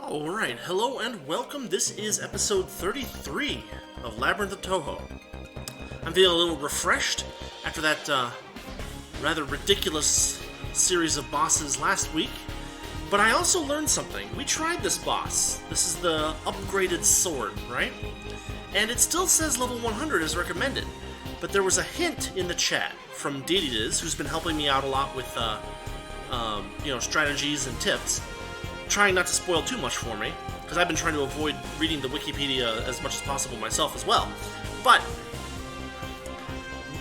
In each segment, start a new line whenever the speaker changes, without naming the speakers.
Alright, hello and welcome. This is episode 33 of Labyrinth of Touhou. I'm feeling a little refreshed after that rather ridiculous series of bosses last week, but I also learned something. We tried this boss. This is the upgraded sword, right? And it still says level 100 is recommended, but there was a hint in the chat from Dididiz, who's been helping me out a lot with strategies and tips, trying not to spoil too much for me, because I've been trying to avoid reading the Wikipedia as much as possible myself as well. But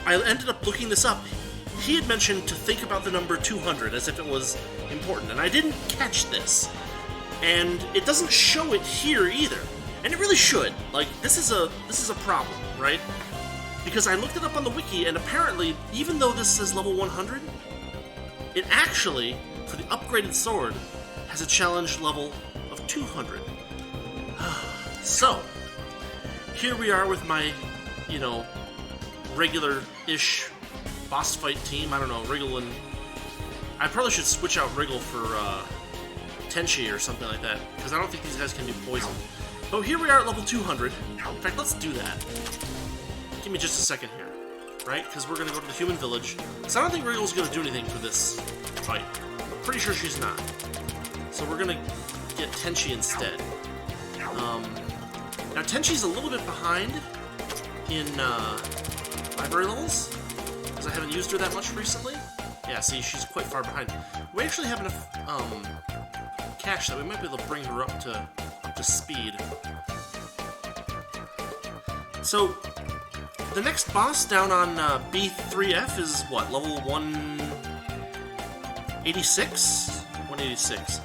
I ended up looking this up. He had mentioned to think about the number 200 as if it was important, and I didn't catch this. And it doesn't show it here either. And it really should. Like, this is a problem, right? Because I looked it up on the wiki, and apparently, even though this says level 100, it actually, for the upgraded sword, has a challenge level of 200. So, here we are with my, regular-ish boss fight team. I don't know, Wriggle and... I probably should switch out Wriggle for Tenchi or something like that, because I don't think these guys can do poison. But here we are at level 200. In fact, let's do that. Give me just a second here, right? Because we're going to go to the human village. So I don't think Wriggle's going to do anything for this fight. I'm pretty sure she's not. So we're going to get Tenchi instead. Now Tenchi's a little bit behind in library levels, because I haven't used her that much recently. Yeah, see, she's quite far behind. We actually have enough cash that we might be able to bring her up to speed. So, the next boss down on B3F is what, level 186? 186.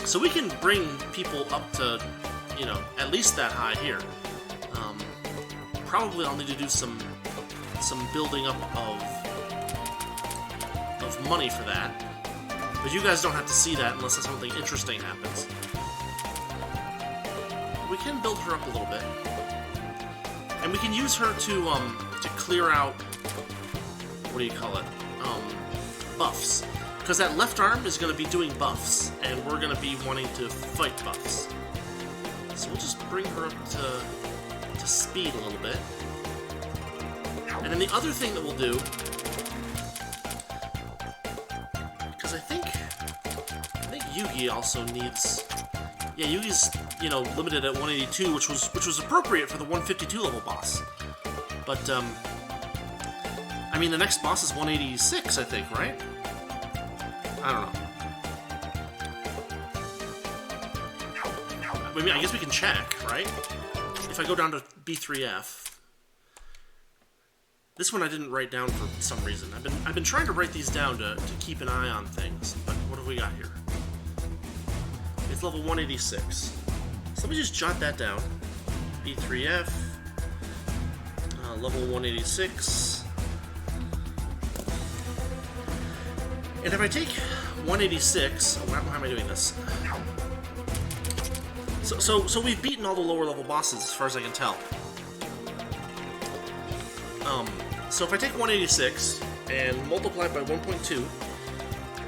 So we can bring people up to, at least that high here. Probably I'll need to do some building up of money for that. But you guys don't have to see that unless something interesting happens. We can build her up a little bit. And we can use her to clear out, what do you call it, buffs. Because that left arm is going to be doing buffs, and we're going to be wanting to fight buffs. So we'll just bring her up to speed a little bit. And then the other thing that we'll do, because I think Yugi also needs... Yeah, Yugi's, limited at 182, which was appropriate for the 152 level boss. But, the next boss is 186, I think, right? I don't know. I guess we can check, right? If I go down to B3F... This one I didn't write down for some reason. I've been trying to write these down to keep an eye on things, but what have we got here? It's level 186. So let me just jot that down. B3F, level 186. And if I take 186, why am I doing this? So we've beaten all the lower level bosses as far as I can tell. So if I take 186 and multiply it by 1.2,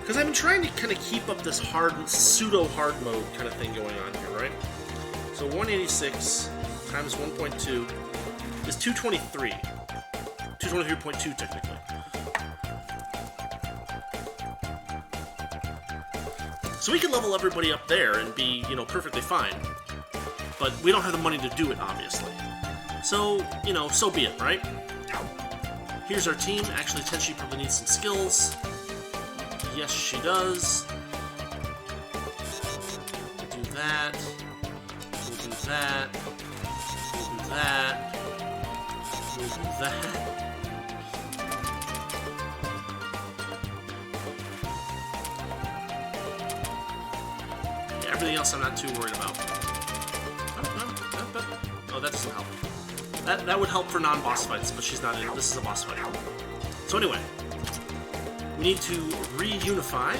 because I've been trying to kind of keep up this pseudo-hard mode kind of thing going on here, right? So 186 times 1.2 is 223. 223.2 technically. So we can level everybody up there and be, perfectly fine. But we don't have the money to do it, obviously. So, so be it, right? Here's our team. Actually, Tenchi probably needs some skills. Yes, she does. We'll do that. We'll do that. We'll do that. We'll do that. Yeah, everything else I'm not too worried about. Oh, that doesn't help. That would help for non-boss fights, but she's not in. This is a boss fight. So anyway, we need to reunify.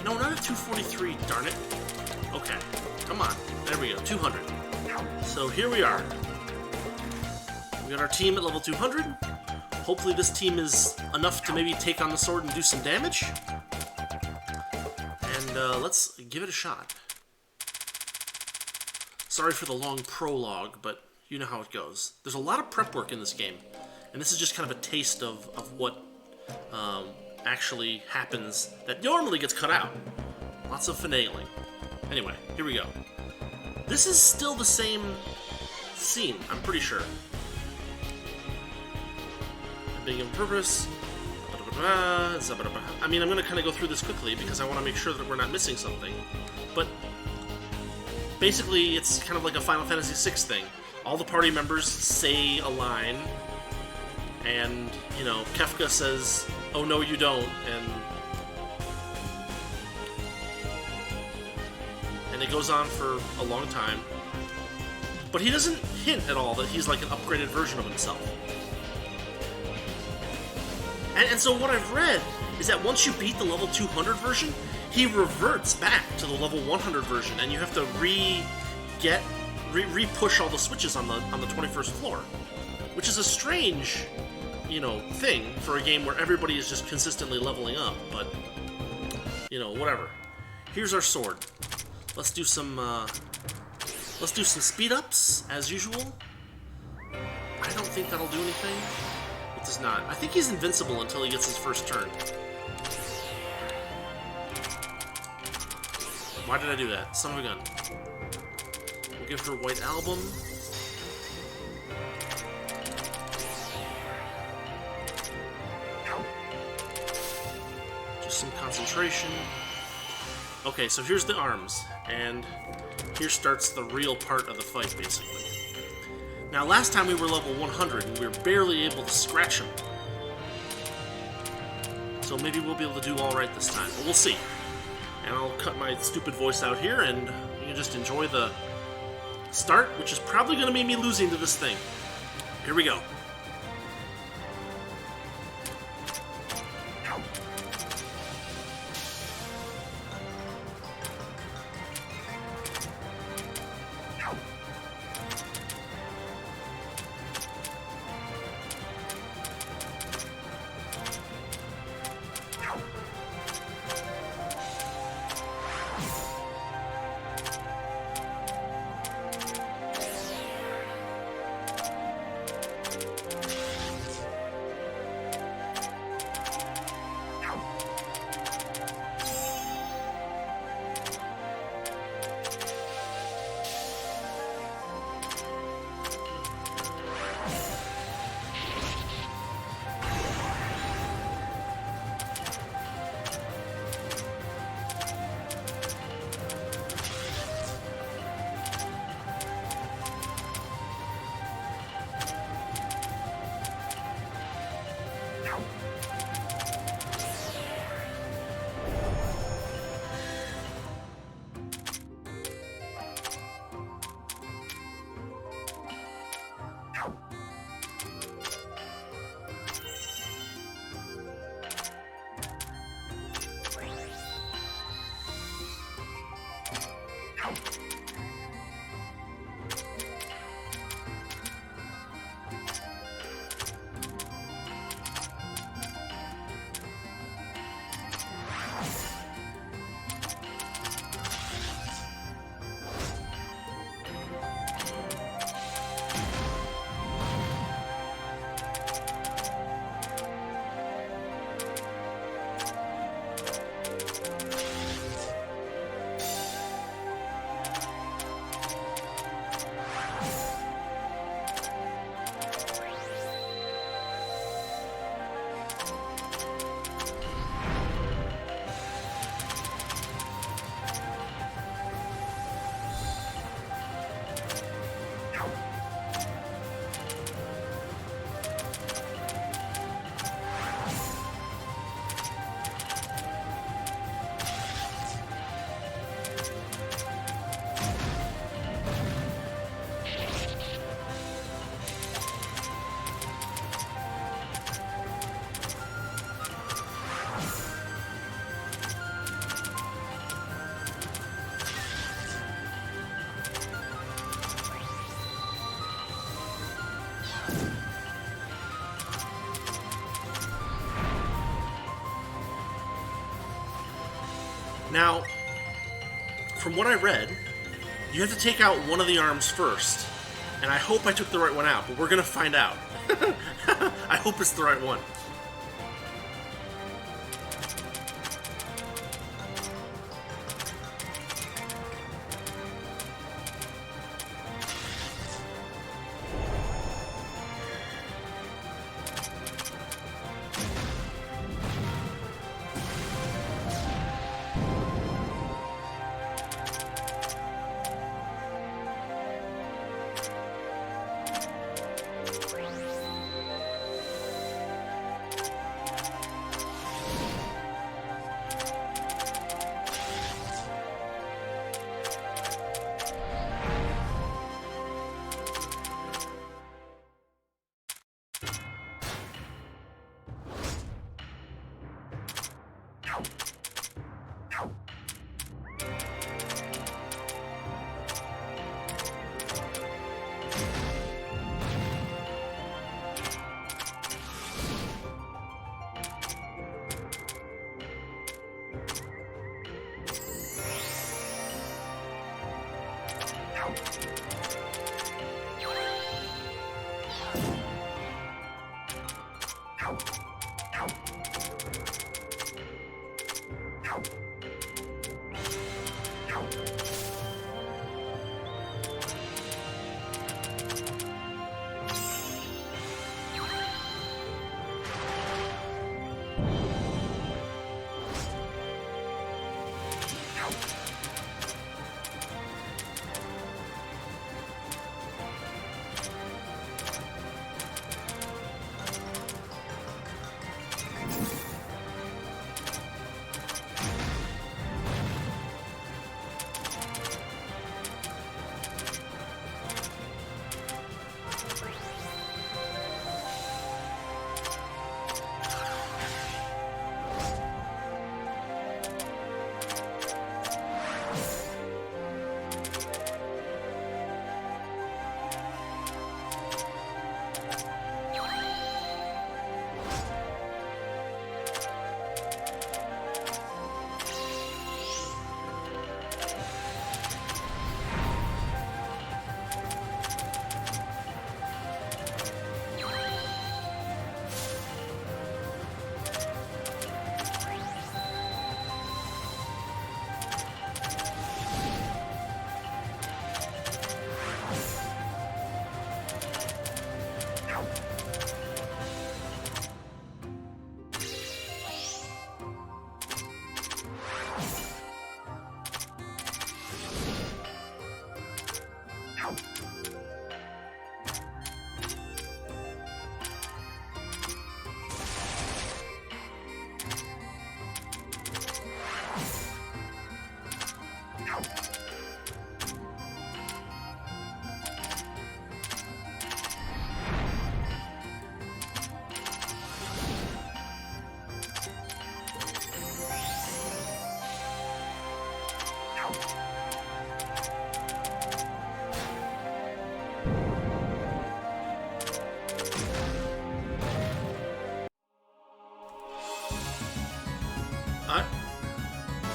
No, not at 243, darn it. Okay, come on. There we go, 200. So here we are. We got our team at level 200. Hopefully this team is enough to maybe take on the sword and do some damage. And let's give it a shot. Sorry for the long prologue, but you know how it goes. There's a lot of prep work in this game, and this is just kind of a taste of what actually happens that normally gets cut out. Lots of finagling. Anyway, here we go. This is still the same scene, I'm pretty sure. Being on purpose. I mean, I'm going to kind of go through this quickly because I want to make sure that we're not missing something. But basically, it's kind of like a Final Fantasy VI thing. All the party members say a line, and, you know, Kefka says, "Oh no, you don't," and it goes on for a long time. But he doesn't hint at all that he's like an upgraded version of himself. And so what I've read is that once you beat the level 200 version, he reverts back to the level 100 version, and you have to re-push all the switches on the 21st floor, which is a strange, you know, thing for a game where everybody is just consistently leveling up. But you know, whatever. Here's our sword. Let's do some speed ups as usual. I don't think that'll do anything. It does not. I think he's invincible until he gets his first turn. Why did I do that? Son of a gun. We'll give her White Album. Just some concentration. Okay, so here's the arms, and here starts the real part of the fight, basically. Now, last time we were level 100, and we were barely able to scratch him. So maybe we'll be able to do all right this time, but we'll see. And I'll cut my stupid voice out here, and you can just enjoy the start, which is probably going to be me losing to this thing. Here we go. Now, from what I read, You have to take out one of the arms first. And I hope I took the right one out, but we're gonna find out. I hope it's the right one.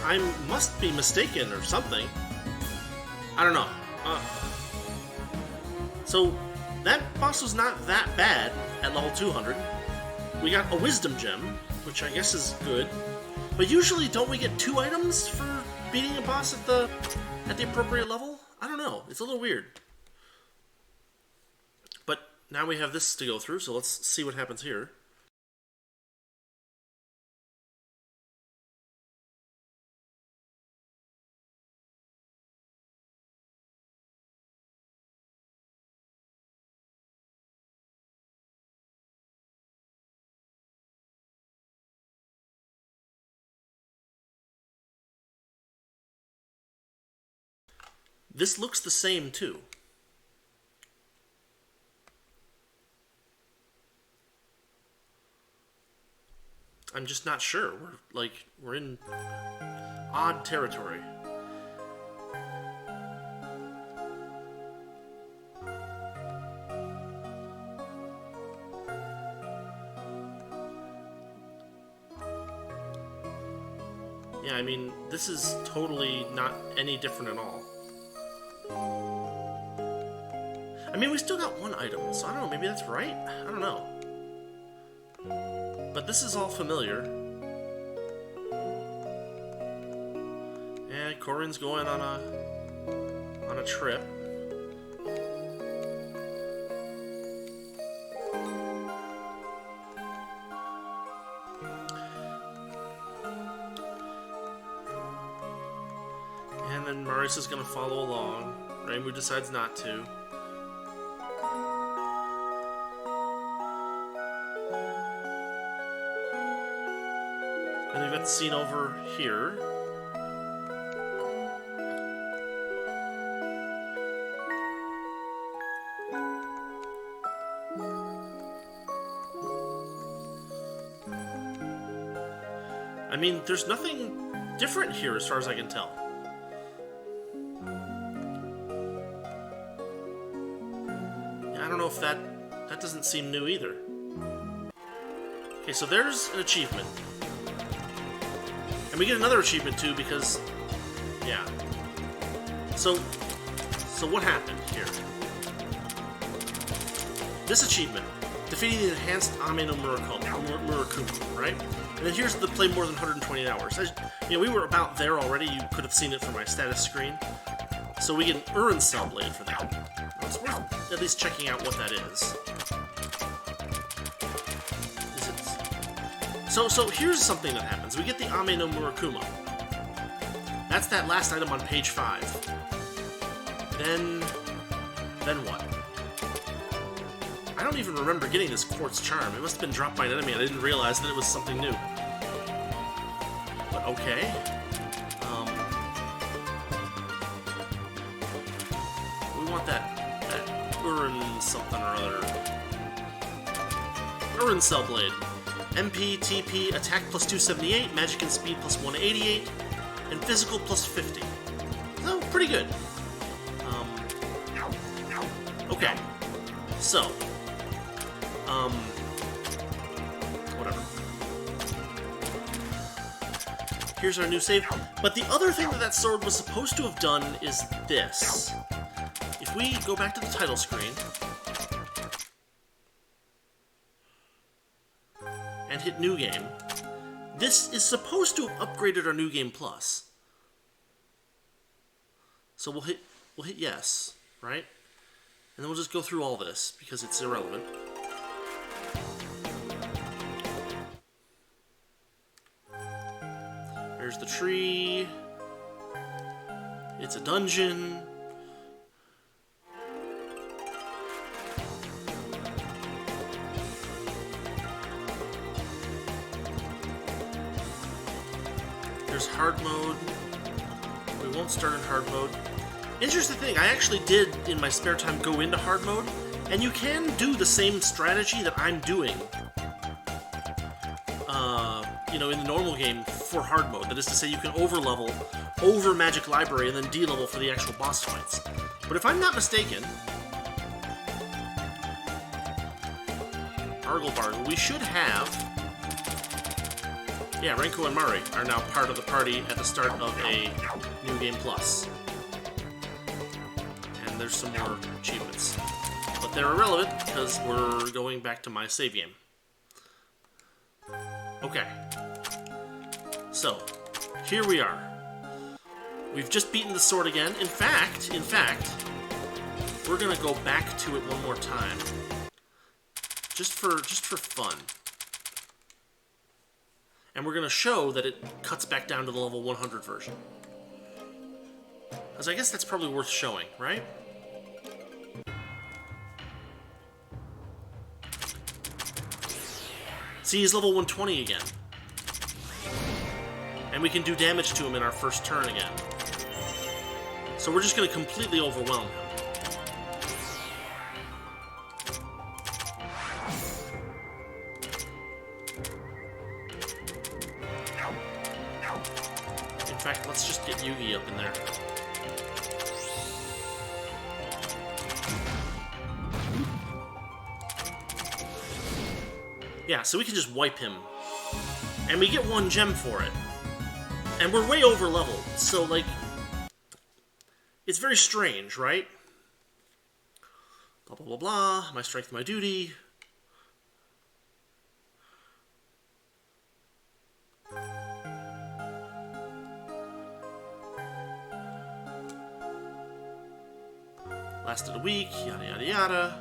I must be mistaken or something. I don't know. So, that boss was not that bad at level 200. We got a Wisdom Gem, which I guess is good. But usually, don't we get 2 items for beating a boss at the appropriate level? I don't know. It's a little weird. But now we have this to go through, so let's see what happens here. This looks the same, too. I'm just not sure. We're in odd territory. Yeah, I mean, this is totally not any different at all. mean, we still got one item, so I don't know, maybe that's right? I don't know. But this is all familiar. And Corin's going on a trip. And then Marisa's gonna follow along. Reimu decides not to. And we've got the scene over here. I mean, there's nothing different here as far as I can tell. I don't know if that doesn't seem new either. Okay, so there's an achievement. And we get another achievement too because, yeah. So what happened here? This achievement, defeating the enhanced Ame no Murakuma, right? And then here's the play more than 120 hours. You know, we were about there already. You could have seen it from my status screen. So we get an Urin Cell Blade for that. It's worth at least checking out what that is. So here's something that happens. We get the Ame no Murakuma. That's that last item on page 5. Then what? I don't even remember getting this Quartz Charm. It must have been dropped by an enemy and I didn't realize that it was something new. But okay. We want that Urin something or other. Urin Cell Blade. MP, TP, attack plus 278, magic and speed plus 188, and physical plus 50. So, pretty good. Okay. So, whatever. Here's our new save. But the other thing that sword was supposed to have done is this. If we go back to the title screen and hit New Game, this is supposed to have upgraded our New Game Plus. So we'll hit yes, right? And then we'll just go through all this because it's irrelevant. There's the tree. It's a dungeon. There's hard mode. We won't start in hard mode. Interesting thing, I actually did, in my spare time, go into hard mode, and you can do the same strategy that I'm doing, you know, in the normal game for hard mode. That is to say, you can overlevel over Magic Library and then de-level for the actual boss fights. But if I'm not mistaken, Arglebargle, we should have... Yeah, Renko and Mari are now part of the party at the start of a New Game Plus. And there's some more achievements. But they're irrelevant because we're going back to my save game. Okay. So, here we are. We've just beaten the sword again. In fact, we're gonna go back to it one more time. Just for fun. And we're going to show that it cuts back down to the level 100 version. Because I guess that's probably worth showing, right? See, he's level 120 again. And we can do damage to him in our first turn again. So we're just going to completely overwhelm him. In fact, let's just get Yugi up in there. Yeah, so we can just wipe him. And we get 1 gem for it. And we're way over leveled, so like... It's very strange, right? Blah, blah, blah, blah. My strength, my duty. Lasted a week, yada, yada, yada.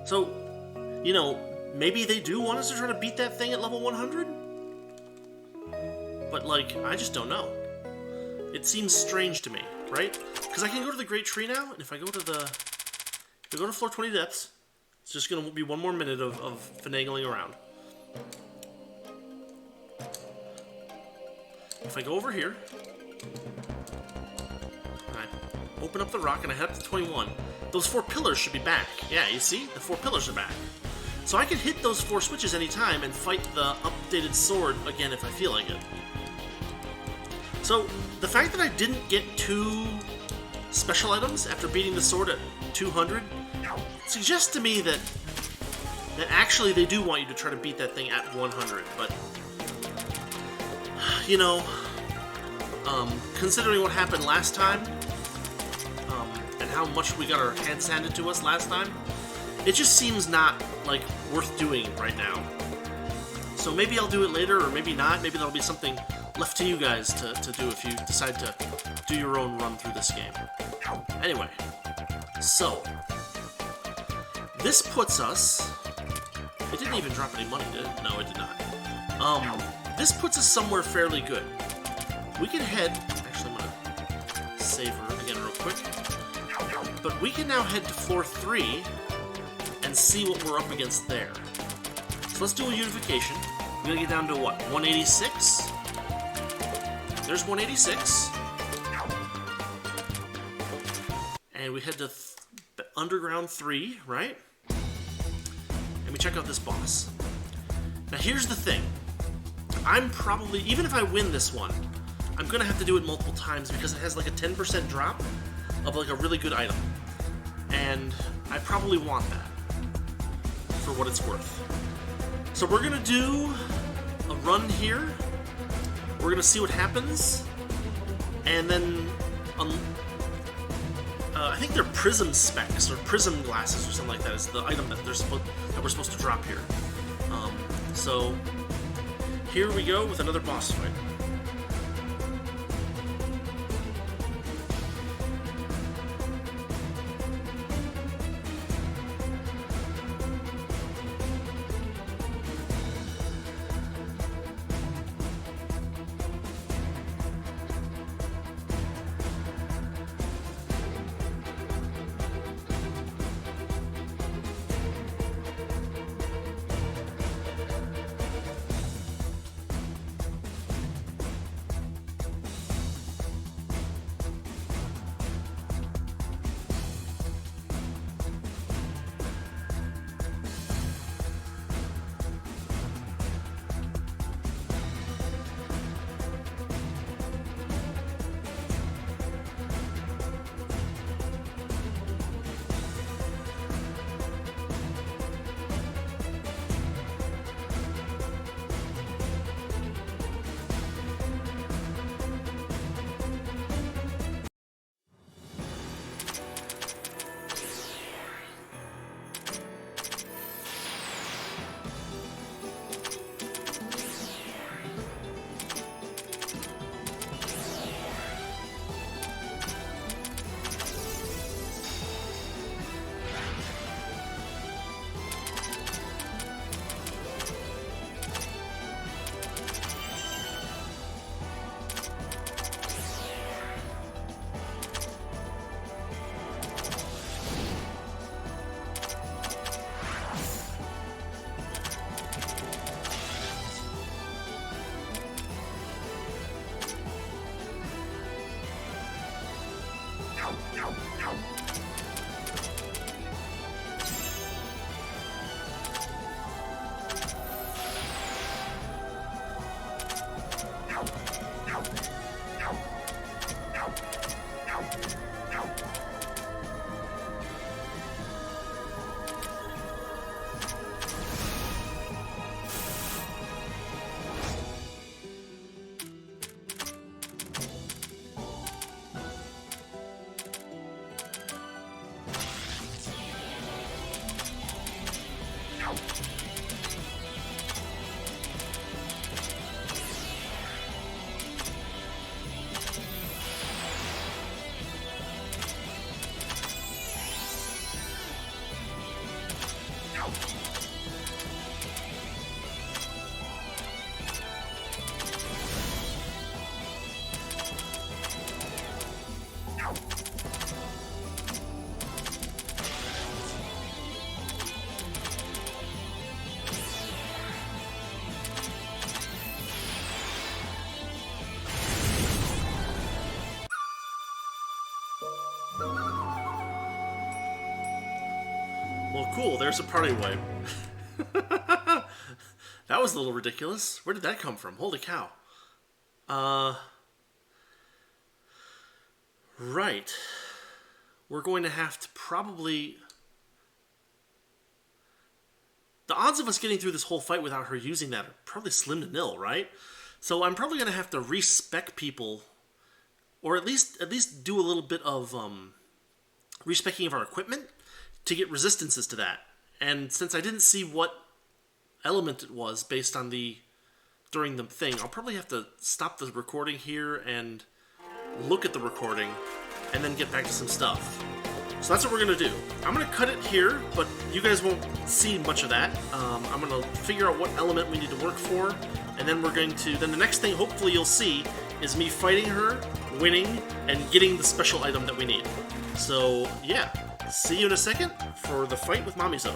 So, you know, maybe they do want us to try to beat that thing at level 100? But, like, I just don't know. It seems strange to me, right? Because I can go to the Great Tree now, and if I go to floor 20 depths, it's just going to be one more minute of finagling around. If I go over here, and I open up the rock and I head up to 21, those 4 pillars should be back. Yeah, you see? The 4 pillars are back. So I can hit those 4 switches anytime and fight the updated sword again if I feel like it. So, the fact that I didn't get 2 special items after beating the sword at 200 suggests to me that actually they do want you to try to beat that thing at 100, but you know, considering what happened last time, and how much we got our hands handed to us last time, it just seems not, like, worth doing right now. So maybe I'll do it later, or maybe not. Maybe that'll be something left to you guys to do if you decide to do your own run through this game. Anyway, so this puts us... It didn't even drop any money, did it? No, it did not. This puts us somewhere fairly good. We can head... Actually, I'm gonna save her again real quick. But we can now head to floor 3 and see what we're up against there. So let's do a unification. We're gonna get down to what? 186? There's 186. And we head to Underground 3, right? And we check out this boss. Now here's the thing. I'm probably, even if I win this one, I'm gonna have to do it multiple times because it has like a 10% drop of like a really good item. And I probably want that for what it's worth. So we're gonna do a run here. We're gonna see what happens, and then I think they're prism specs or prism glasses or something like that is the item that we're supposed to drop here. So here we go with another boss fight. cool, there's a party wipe. That was a little ridiculous. Where did that come from? Holy cow. Right. We're going to have to probably... The odds of us getting through this whole fight without her using that are probably slim to nil, right? So I'm probably going to have to respec people, or at least do a little bit of respecking of our equipment to get resistances to that. And since I didn't see what element it was based on during the thing, I'll probably have to stop the recording here and look at the recording and then get back to some stuff. So that's what we're going to do. I'm going to cut it here, but you guys won't see much of that. I'm going to figure out what element we need to work for, and then then the next thing hopefully you'll see is me fighting her, winning, and getting the special item that we need. So yeah, see you in a second for the fight with Mamizou.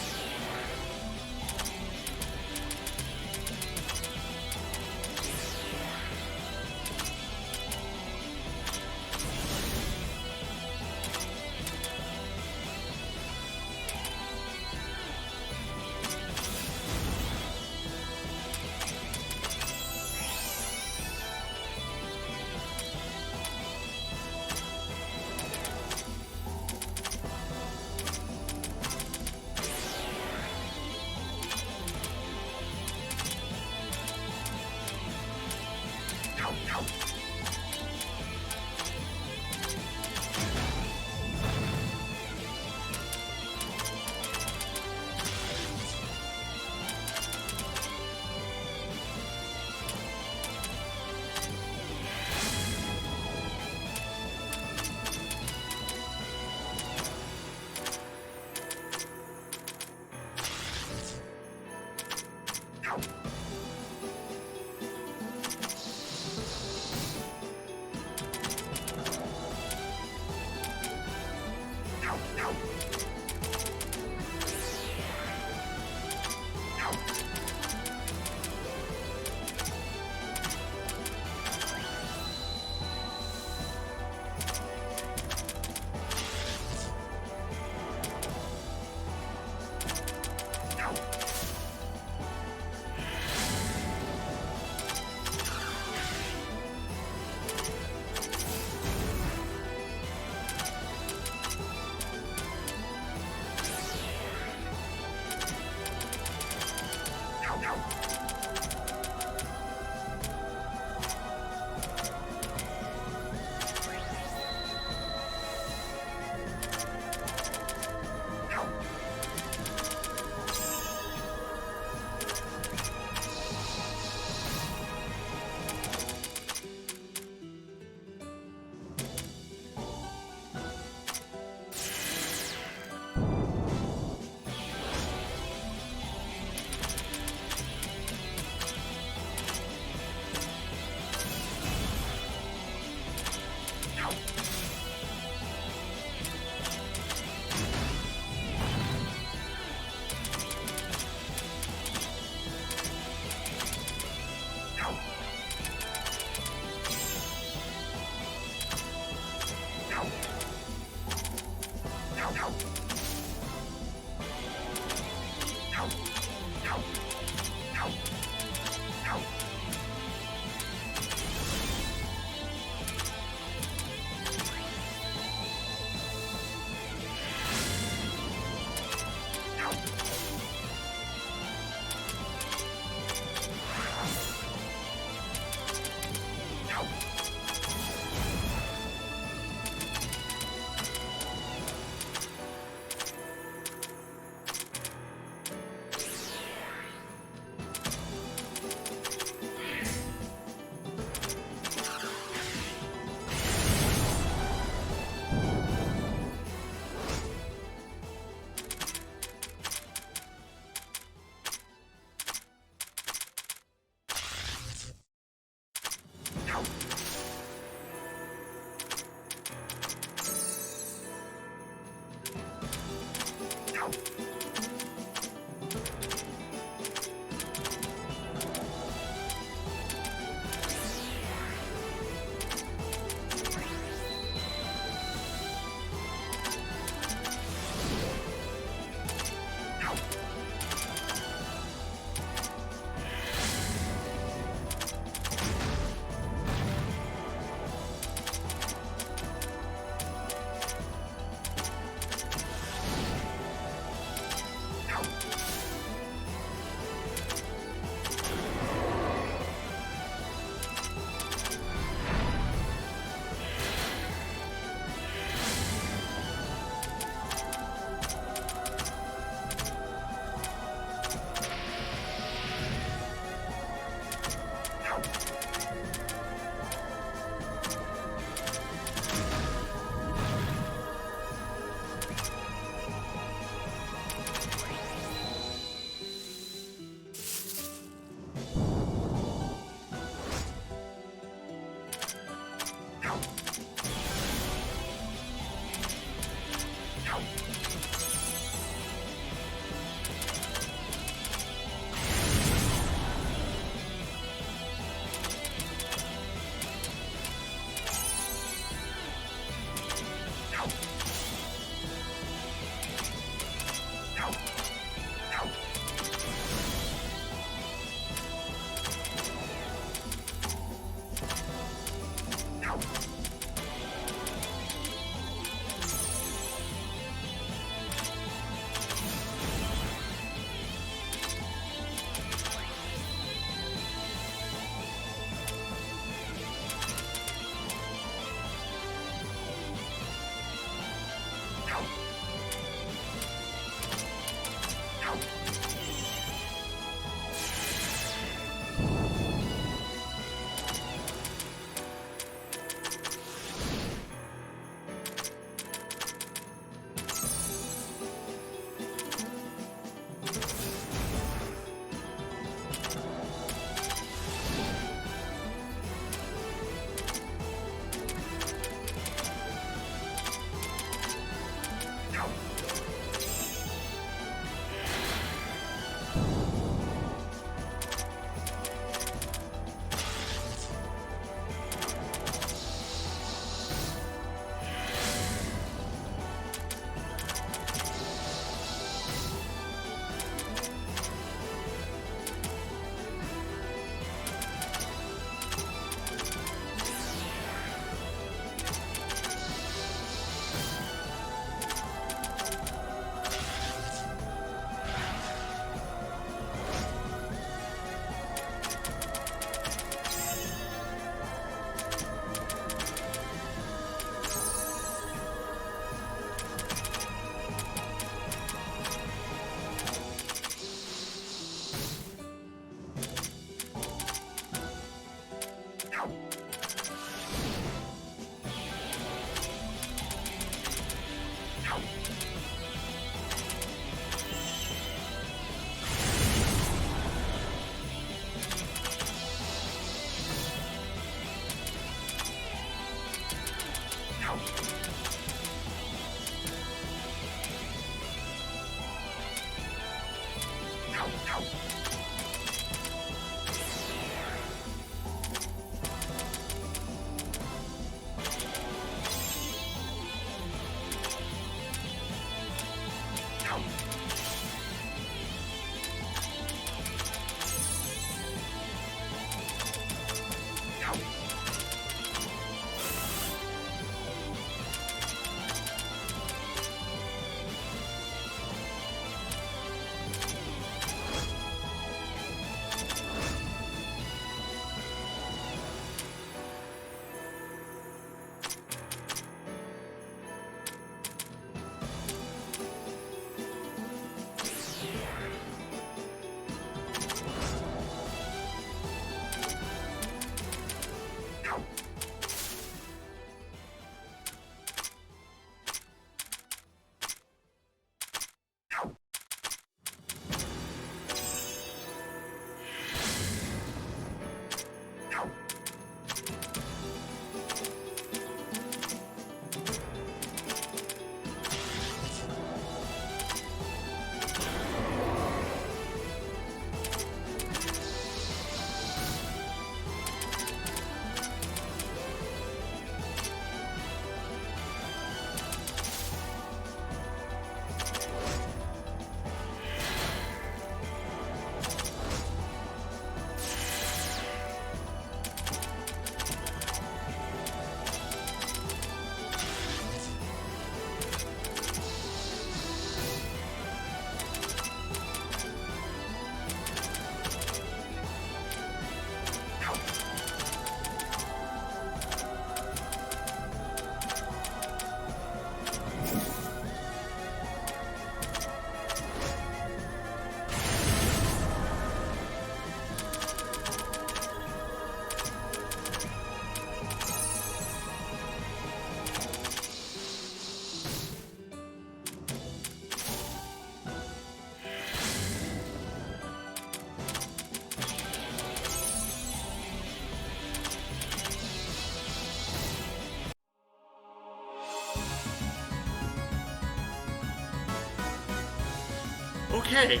Okay.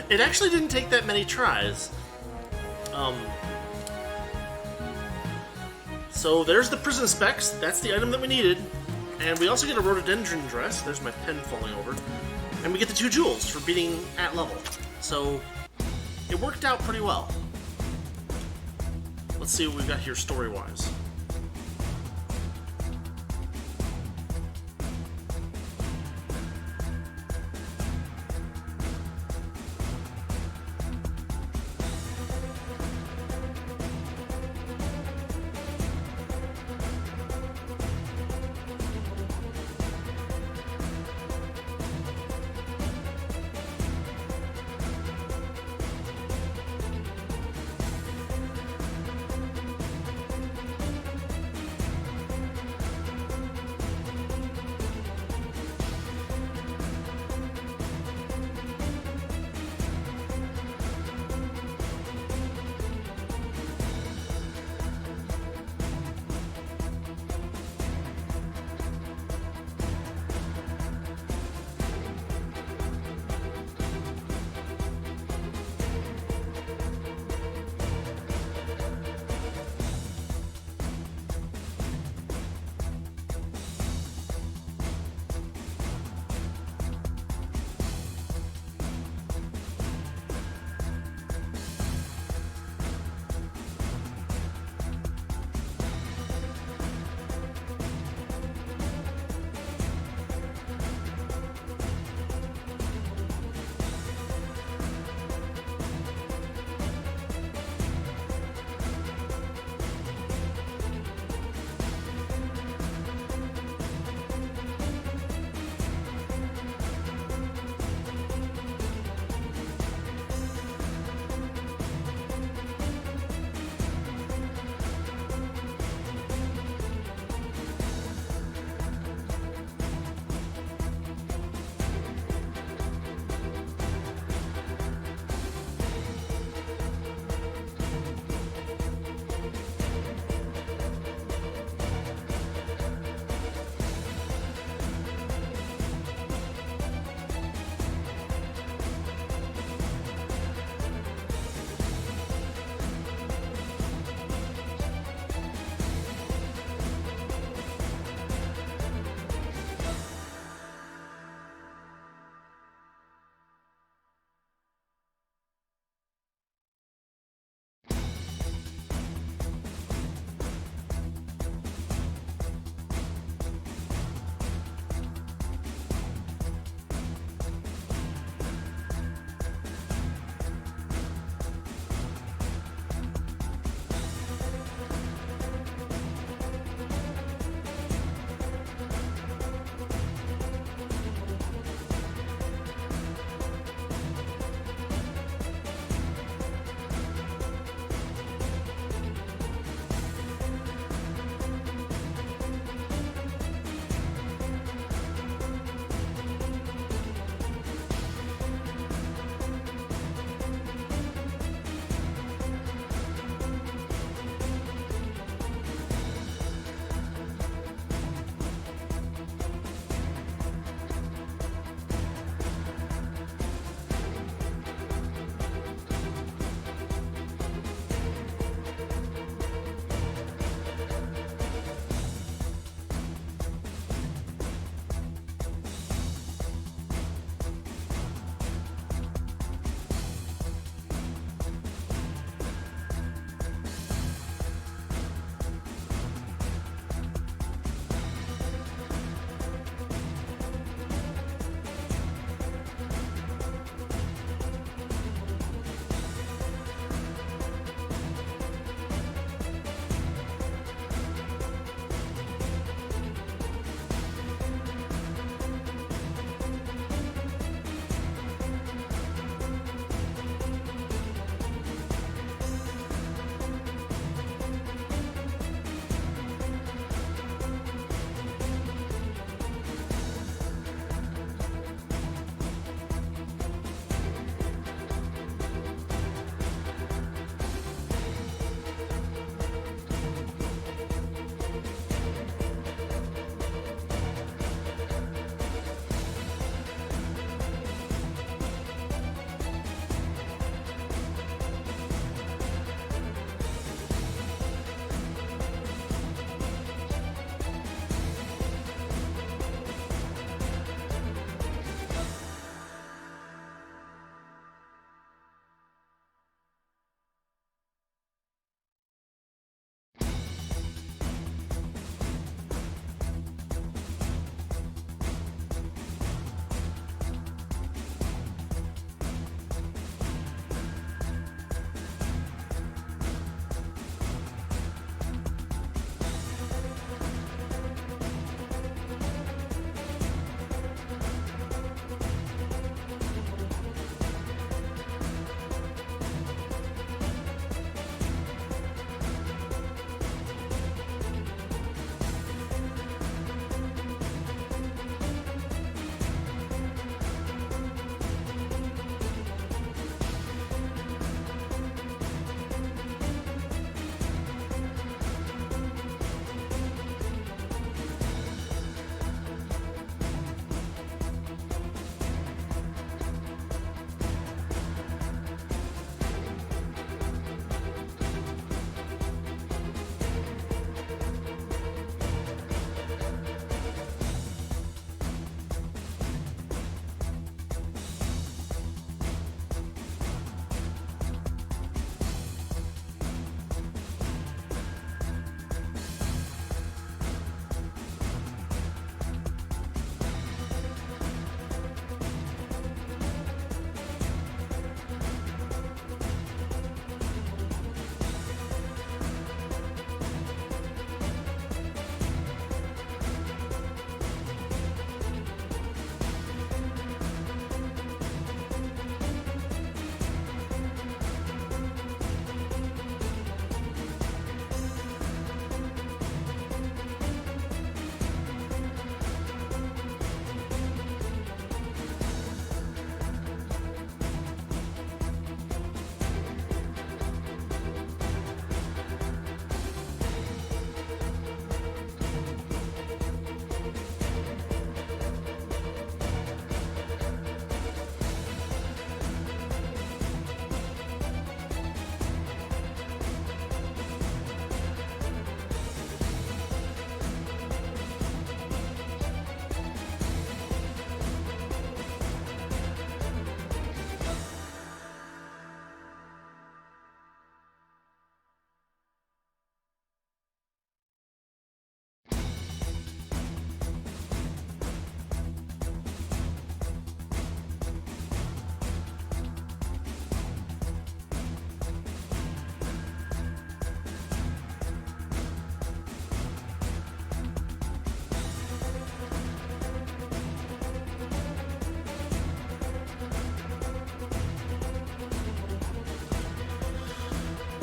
It actually didn't take that many tries. So there's the prison specs. That's the item that we needed. And we also get a rhododendron dress. There's my pen falling over. And we get the 2 jewels for beating at level. So it worked out pretty well. Let's see what we've got here story-wise.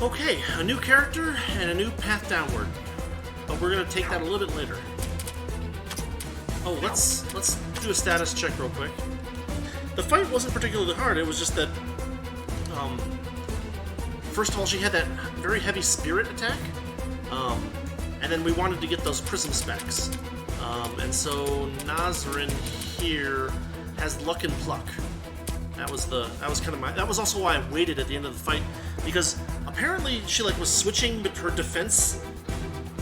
Okay, a new character and a new path downward. But we're gonna take that a little bit later. Oh, let's do a status check real quick. The fight wasn't particularly hard, it was just that, first of all, she had that very heavy spirit attack, and then we wanted to get those prism specs. And so Nazrin here has luck and pluck. That was also why I waited at the end of the fight, because apparently she was switching her defense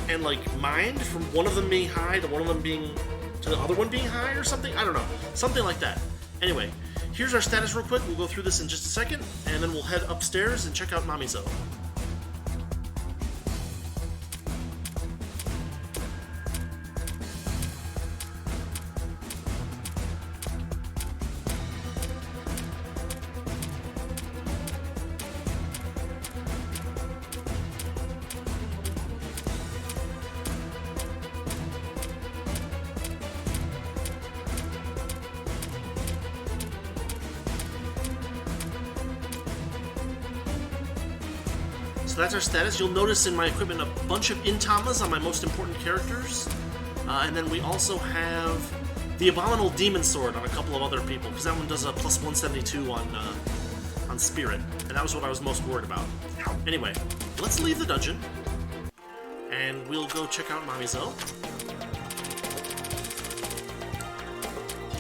and mind from one of them being high to the other one being high or something. I don't know, something like that. Anyway, here's our status real quick. We'll go through this in just a second, and then we'll head upstairs and check out Mamizou. So that's our status. You'll notice in my equipment a bunch of Intamas on my most important characters. And then we also have the Abominable Demon Sword on a couple of other people, because that one does a plus 172 on Spirit. And that was what I was most worried about. Anyway, let's leave the dungeon. And we'll go check out Mamizou.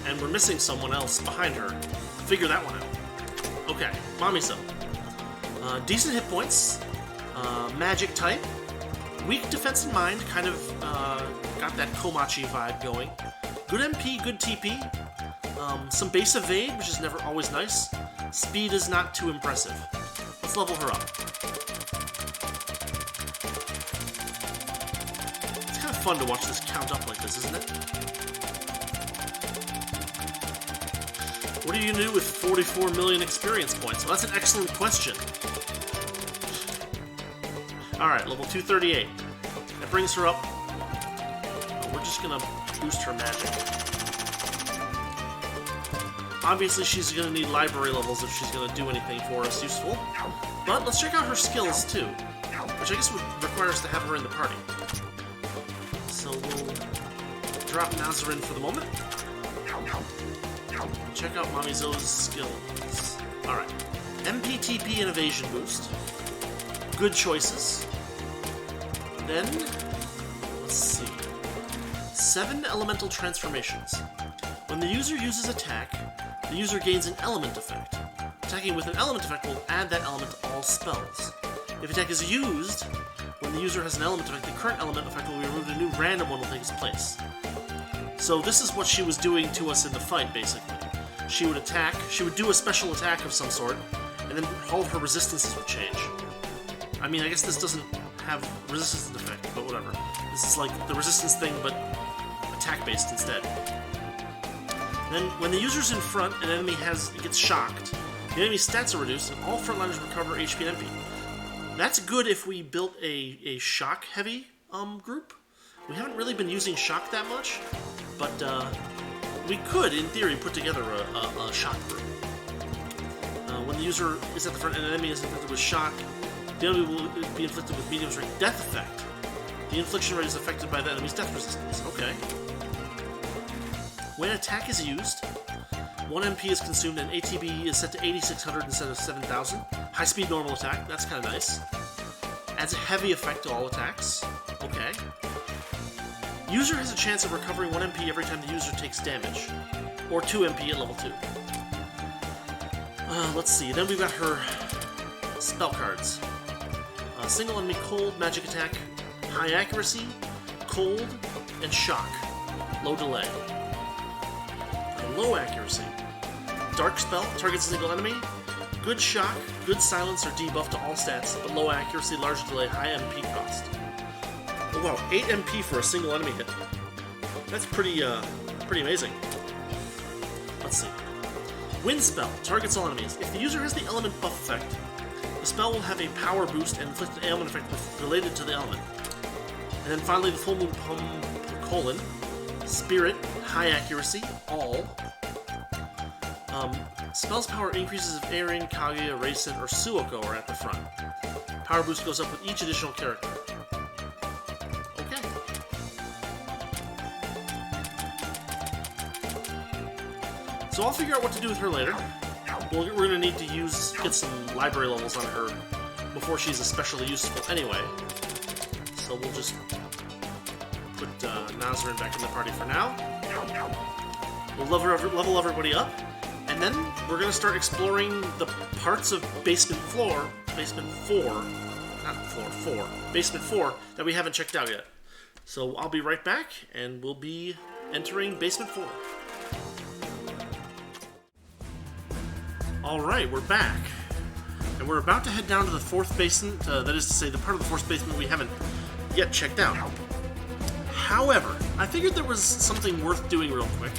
And we're missing someone else behind her. Figure that one out. Okay, Mamizou. Decent hit points. Magic type, weak defense and mind, kind of got that Komachi vibe going. Good MP, good TP, some base evade, which is never always nice. Speed is not too impressive. Let's level her up. It's kind of fun to watch this count up like this, isn't it? What are you gonna do with 44 million experience points? Well, that's an excellent question. Alright, level 238. That brings her up. We're just gonna boost her magic. Obviously, she's gonna need library levels if she's gonna do anything for us useful. But let's check out her skills too, which I guess would require us to have her in the party. So we'll drop Nazrin for the moment. Check out Mamizou's skills. Alright. MP, TP, and evasion boost. Good choices. Then, let's see. 7 elemental transformations. When the user uses attack, the user gains an element effect. Attacking with an element effect will add that element to all spells. If attack is used, when the user has an element effect, the current element effect will be removed and a new random one will take its place. So this is what she was doing to us in the fight, basically. She would attack, she would do a special attack of some sort, and then all of her resistances would change. I mean, I guess this doesn't have resistance effect, but whatever. This is like the resistance thing, but attack-based instead. Then, when the user's in front, an enemy gets shocked, the enemy's stats are reduced, and all frontliners recover HP and MP. That's good if we built a shock-heavy group. We haven't really been using shock that much, but we could, in theory, put together a shock group. When the user is at the front and an enemy is inflicted with shock, the enemy will be inflicted with medium strength death effect. The infliction rate is affected by the enemy's death resistance. Okay. When attack is used, 1 MP is consumed and ATB is set to 8600 instead of 7000. High speed normal attack, that's kind of nice. Adds a heavy effect to all attacks. Okay. User has a chance of recovering 1 MP every time the user takes damage. Or 2 MP at level 2. Let's see, then we've got her spell cards. Single enemy cold, magic attack, high accuracy, cold, and shock. Low delay. Low accuracy. Dark spell, targets a single enemy. Good shock, good silence or debuff to all stats, but low accuracy, large delay, high MP cost. Oh wow, 8 MP for a single enemy hit. That's pretty amazing. Let's see. Wind spell, targets all enemies. If the user has the element buff effect, the spell will have a power boost and inflict an ailment effect related to the element. And then finally the full moon colon, spirit, high accuracy, all. Spell's power increases if Erin, Kaguya, Reisen, or Suoko are at the front. Power boost goes up with each additional character. Okay. So I'll figure out what to do with her later. We're going to need to get some library levels on her before she's especially useful anyway. So we'll just put Nazarin back in the party for now. We'll level everybody up, and then we're going to start exploring the parts of Basement 4 that we haven't checked out yet. So I'll be right back, and we'll be entering Basement 4. Alright, we're back. And we're about to head down to the fourth basement, that is to say, the part of the fourth basement we haven't yet checked out. However, I figured there was something worth doing real quick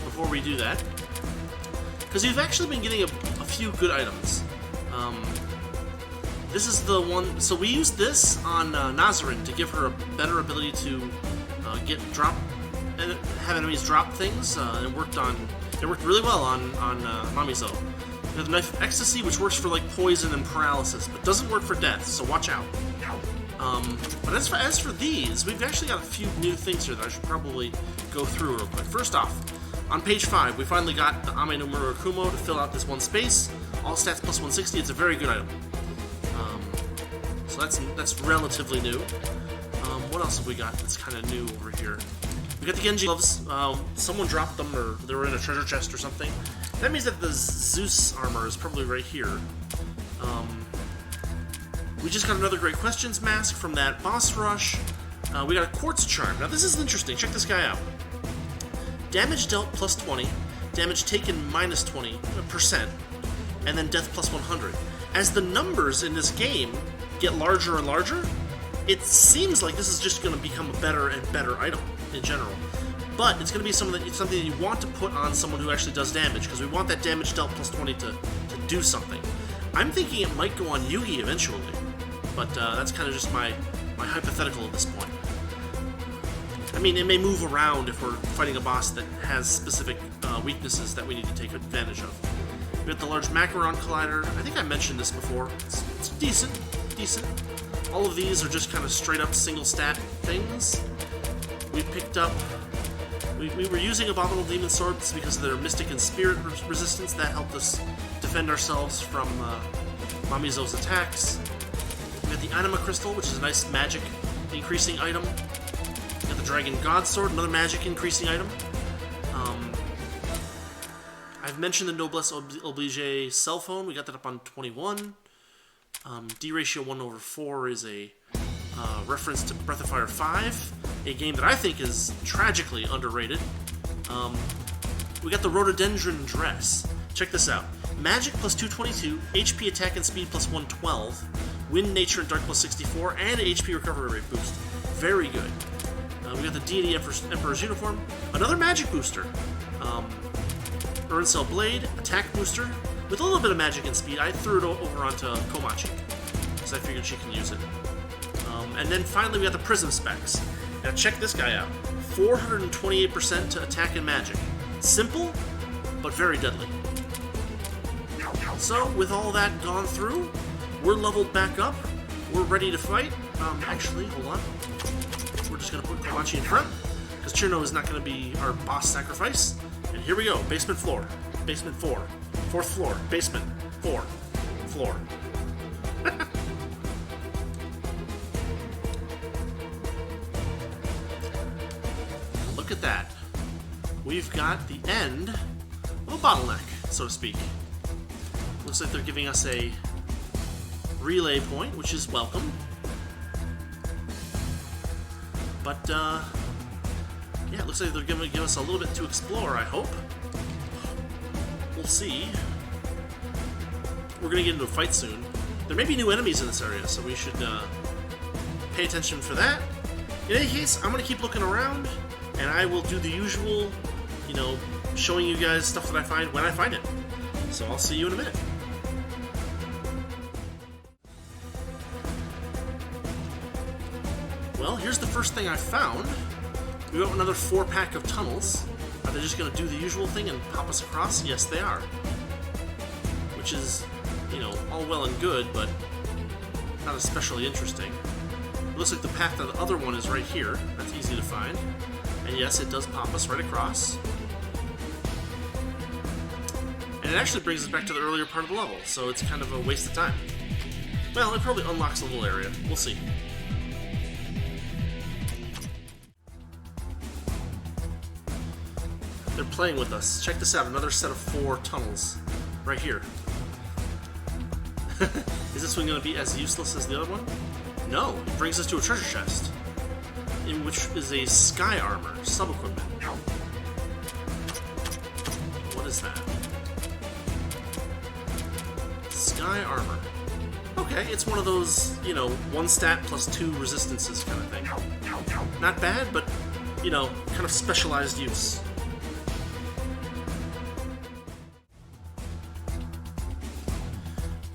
before we do that. Because we've actually been getting a few good items. This is the one, so we used this on Nazarin to give her a better ability to have enemies drop things, and it worked really well on Mamizou. We have the Knife of Ecstasy, which works for like poison and paralysis, but doesn't work for death, so watch out. But as for these, we've actually got a few new things here that I should probably go through real quick. First off, on page 5, we finally got the Ame no Murakumo to fill out this one space. All stats plus 160, it's a very good item. So that's relatively new. What else have we got that's kind of new over here? We got the Genji gloves. Someone dropped them, or they were in a treasure chest or something. That means that the Zeus armor is probably right here. We just got another Great Questions mask from that boss rush. We got a Quartz Charm. Now this is interesting. Check this guy out. Damage dealt plus 20, damage taken minus 20%, and then death plus 100. As the numbers in this game get larger and larger, it seems like this is just going to become a better and better item in general. But it's going to be something that you want to put on someone who actually does damage, because we want that damage dealt plus 20 to do something. I'm thinking it might go on Yugi eventually, but that's kind of just my hypothetical at this point. I mean, it may move around if we're fighting a boss that has specific weaknesses that we need to take advantage of. We got the large Macaron Collider. I think I mentioned this before. It's decent. All of these are just kind of straight up single stat things. We picked up... We were using Abominable Demon Swords because of their Mystic and Spirit resistance. That helped us defend ourselves from Mamizou's attacks. We got the Anima Crystal, which is a nice magic increasing item. We got the Dragon God Sword, another magic increasing item. I've mentioned the Noblesse Oblige cell phone. We got that up on 21. D ratio 1/4 is a reference to Breath of Fire 5, a game that I think is tragically underrated. We got the Rhododendron Dress. Check this out. Magic plus 222, HP attack and speed plus 112, Wind, Nature, and Dark plus 64, and HP recovery rate boost. Very good. We got the Deity Emperor's Uniform, another magic booster. Earn Cell Blade, attack booster, with a little bit of magic and speed. I threw it over onto Komachi, because I figured she can use it. And then finally we got the Prism specs. Now check this guy out. 428% to attack and magic. Simple, but very deadly. So, with all that gone through, we're leveled back up. We're ready to fight. Actually, hold on. We're just going to put Komachi in front, because Chirno is not going to be our boss sacrifice. And here we go. Basement floor. Basement 4. 4th floor. Basement 4. Floor. Look at that. We've got the end of a bottleneck, so to speak. Looks like they're giving us a relay point, which is welcome. But, yeah, it looks like they're going to give us a little bit to explore, I hope. We'll see. We're going to get into a fight soon. There may be new enemies in this area, so we should pay attention for that. In any case, I'm going to keep looking around, and I will do the usual, you know, showing you guys stuff that I find when I find it. So I'll see you in a minute. Well, here's the first thing I found. We got another 4-pack of tunnels. Are they just going to do the usual thing and pop us across? Yes, they are. Which is, you know, all well and good, but not especially interesting. It looks like the path to the other one is right here. That's easy to find. And yes, it does pop us right across. And it actually brings us back to the earlier part of the level, so it's kind of a waste of time. Well, it probably unlocks a little area. We'll see. They're playing with us. Check this out, another set of 4 tunnels. Right here. Is this one going to be as useless as the other one? No, it brings us to a treasure chest, in which is a sky armor, sub-equipment. What is that? Sky armor. Okay, it's one of those, you know, 1 stat plus 2 resistances kind of thing. Not bad, but, you know, kind of specialized use.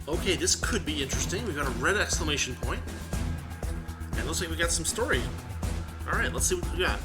Okay, this could be interesting. We've got a red exclamation point. And it looks like we got some story. Alright, let's see what we got.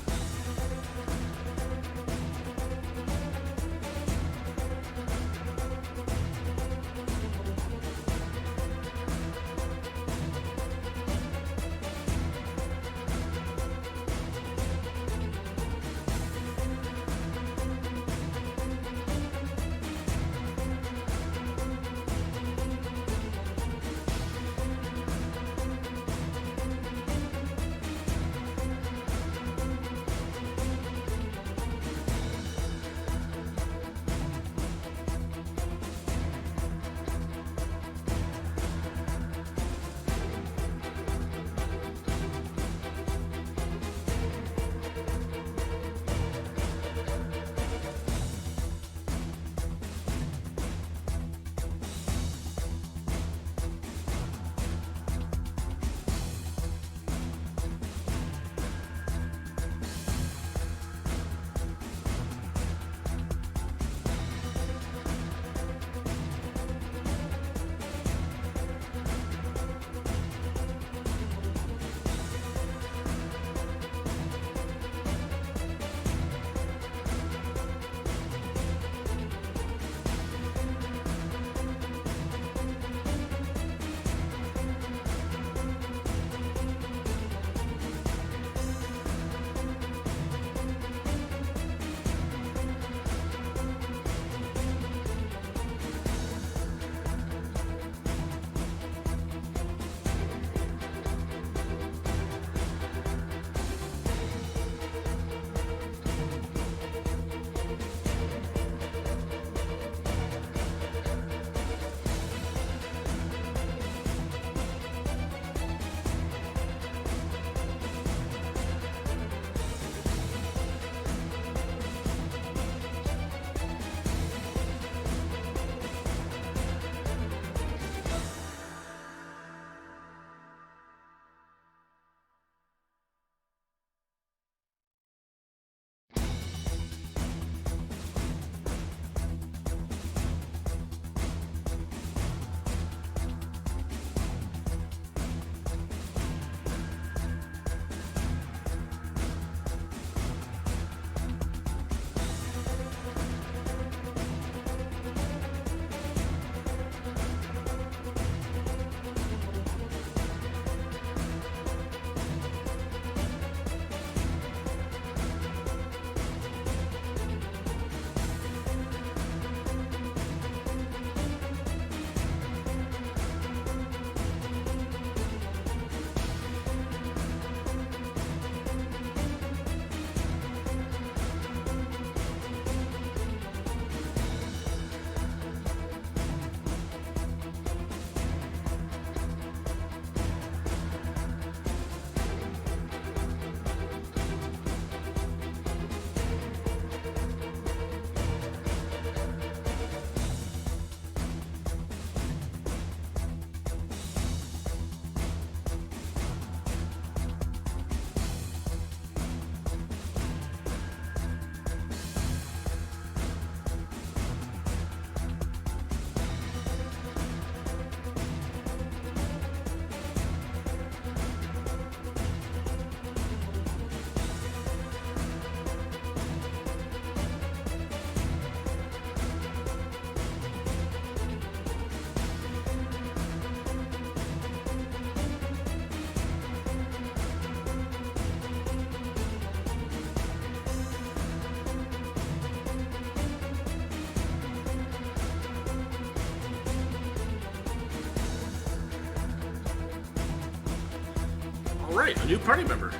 Alright, a new party member.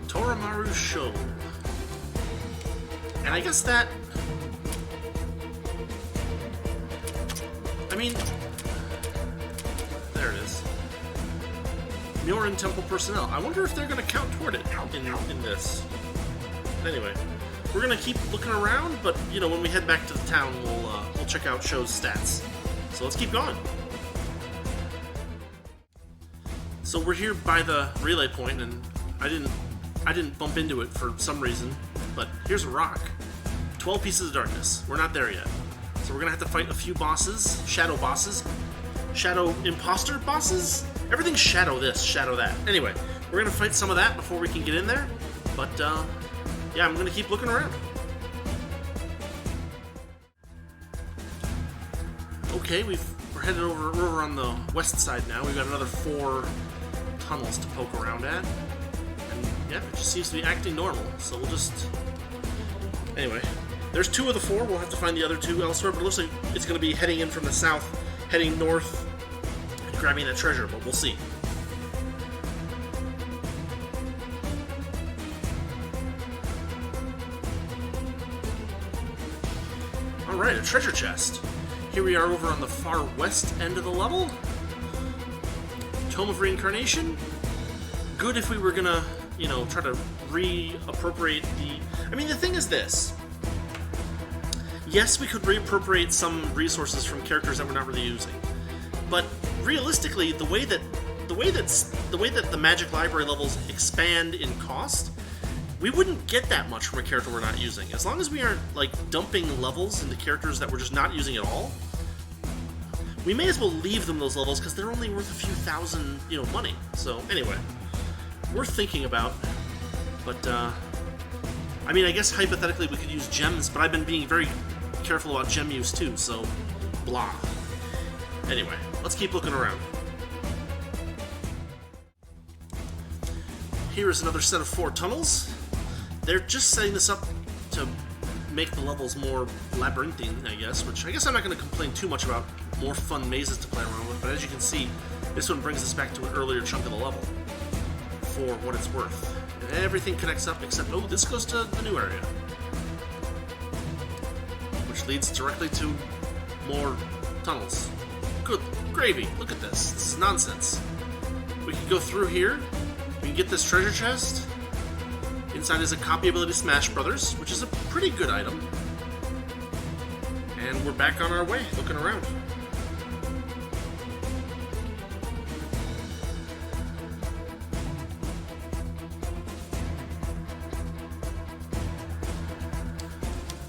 Toramaru Shou. And I guess that... I mean... There it is. Myorin Temple personnel. I wonder if they're going to count toward it in this. Anyway, we're going to keep looking around, but, you know, when we head back to the town, we'll check out Shou's stats. So let's keep going. So we're here by the relay point, and I didn't bump into it for some reason, but here's a rock. 12 pieces of darkness. We're not there yet. So we're gonna have to fight a few bosses, shadow imposter bosses? Everything's shadow this, shadow that. Anyway, we're gonna fight some of that before we can get in there, but yeah, I'm gonna keep looking around. Okay, we're headed over on the west side now. We've got another 4 tunnels to poke around at. And yeah, it just seems to be acting normal, so we'll just... Anyway, there's 2 of the 4. We'll have to find the other 2 elsewhere, but it looks like it's going to be heading in from the south, heading north, and grabbing that treasure, but we'll see. Alright, a treasure chest. Here we are over on the far west end of the level. Tome of Reincarnation. Good if we were gonna, you know, try to reappropriate the... I mean, the thing is this. Yes, we could reappropriate some resources from characters that we're not really using. But realistically, the way that the Magic Library levels expand in cost, we wouldn't get that much from a character we're not using. As long as we aren't, like, dumping levels into characters that we're just not using at all, we may as well leave them those levels because they're only worth a few thousand, you know, money. So, anyway, worth thinking about. But, I mean, I guess hypothetically we could use gems, but I've been being very careful about gem use too, so blah. Anyway, let's keep looking around. Here is another set of 4 tunnels. They're just setting this up to make the levels more labyrinthine, I guess, which I guess I'm not going to complain too much about. More fun mazes to play around with, but as you can see, this one brings us back to an earlier chunk of the level for what it's worth. And everything connects up except, oh, this goes to the new area, which leads directly to more tunnels. Good gravy, look at this. This is nonsense. We can go through here, we can get this treasure chest. Inside is a copy ability Smash Brothers, which is a pretty good item. And we're back on our way, looking around.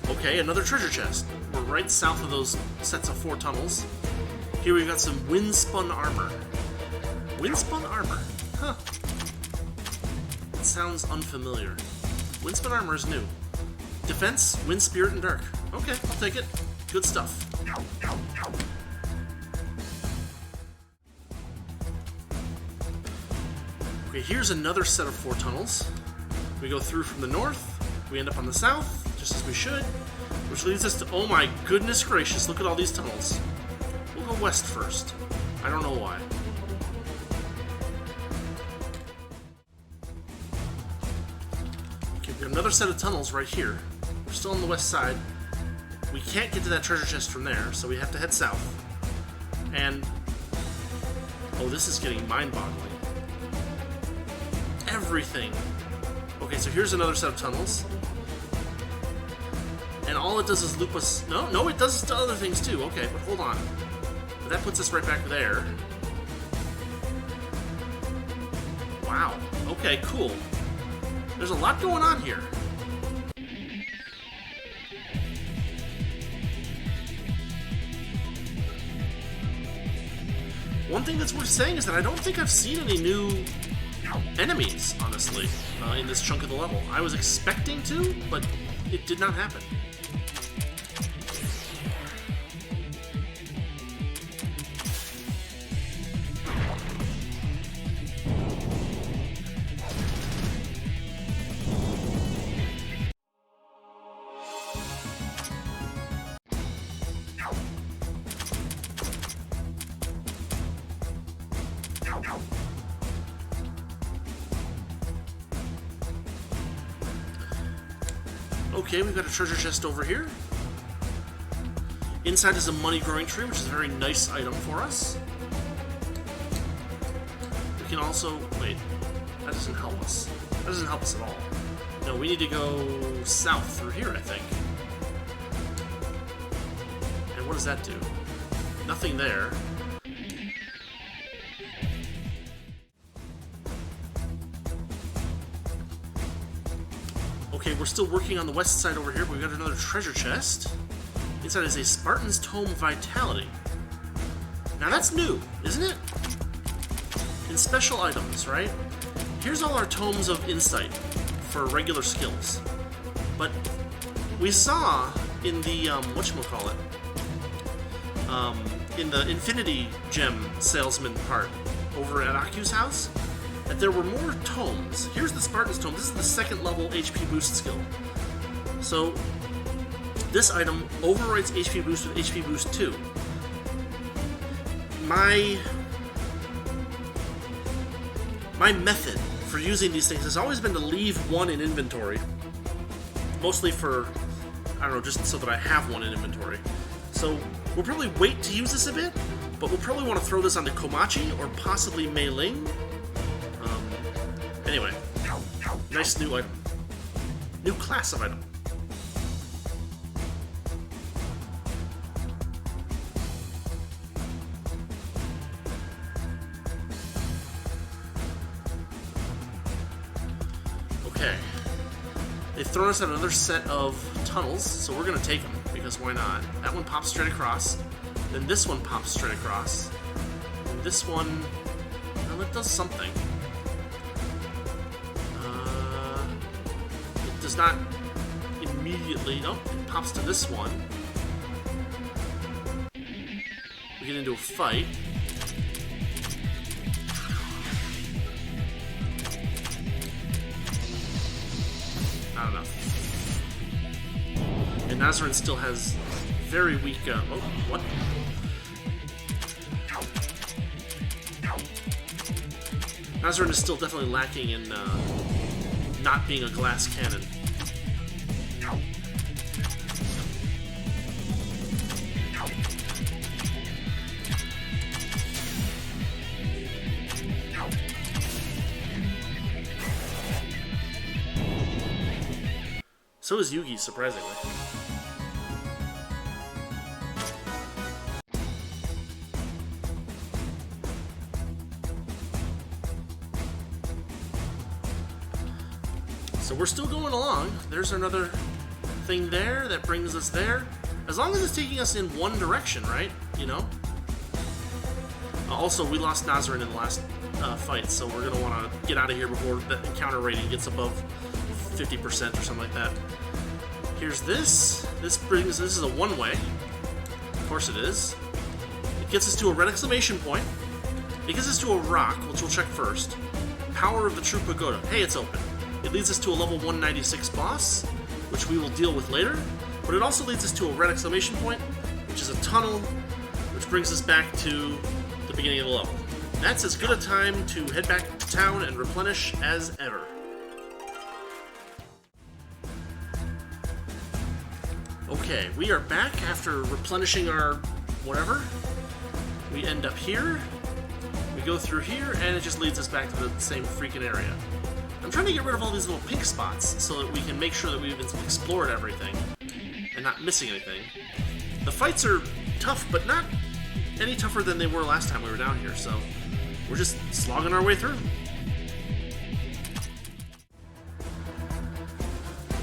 Okay, another treasure chest. We're right south of those sets of 4 tunnels. Here we've got some wind-spun armor. Wind-spun armor? Huh. It sounds unfamiliar. Wind-spun armor is new. Defense, wind, spirit, and dark. Okay, I'll take it. Good stuff. Okay, here's another set of 4 tunnels. We go through from the north. We end up on the south, just as we should. Which leads us to, oh my goodness gracious, look at all these tunnels. We'll go west first. I don't know why. Okay, we have another set of tunnels right here. We're still on the west side. We can't get to that treasure chest from there, so we have to head south. And... oh, this is getting mind-boggling. Everything. Okay, so here's another set of tunnels. And all it does is loop us... No, it does other things too. Okay, but hold on. But that puts us right back there. Wow. Okay, cool. There's a lot going on here. One thing that's worth saying is that I don't think I've seen any new enemies, honestly, in this chunk of the level. I was expecting to, but it did not happen. Okay, we've got a treasure chest over here. Inside is a money growing tree, which is a very nice item for us. We can also... wait, that doesn't help us. That doesn't help us at all. No, we need to go south through here, I think. And what does that do? Nothing there. Okay, we're still working on the west side over here, but we've got another treasure chest. Inside is a Spartan's Tome Vitality. Now that's new, isn't it? In special items, right? Here's all our tomes of insight for regular skills. But we saw in the, whatchamacallit, in the Infinity Gem salesman part over at Aku's house, that there were more tomes. Here's the Spartan's Tome. This is the second level HP boost skill. So this item overwrites HP boost with HP boost 2. My method for using these things has always been to leave one in inventory. Mostly for, I don't know, just so that I have one in inventory. So we'll probably wait to use this a bit, but we'll probably want to throw this onto Komachi or possibly Mei Ling. Anyway, nice new item. New class of item. Okay. They've thrown us at another set of tunnels, so we're going to take them, because why not? That one pops straight across. Then this one pops straight across. And this one... well, it does something. Does not immediately... oh, it pops to this one. We get into a fight. Not enough. And Nazarin still has very weak... oh, what? Nazarin is still definitely lacking in not being a glass cannon. So is Yugi, surprisingly. So we're still going along. There's another thing there that brings us there. As long as it's taking us in one direction, right? You know? Also, we lost Nazarin in the last fight, so we're going to want to get out of here before the encounter rating gets above 50% or something like that. Here's this. This is a one-way. Of course it is. It gets us to a red exclamation point. It gets us to a rock, which we'll check first. Power of the True Pagoda. Hey, it's open. It leads us to a level 196 boss, which we will deal with later. But it also leads us to a red exclamation point, which is a tunnel, which brings us back to the beginning of the level. That's as good a time to head back to town and replenish as ever. Okay, we are back after replenishing our whatever. We end up here, we go through here, and it just leads us back to the same freaking area. I'm trying to get rid of all these little pink spots so that we can make sure that we've explored everything and not missing anything. The fights are tough, but not any tougher than they were last time we were down here, so we're just slogging our way through.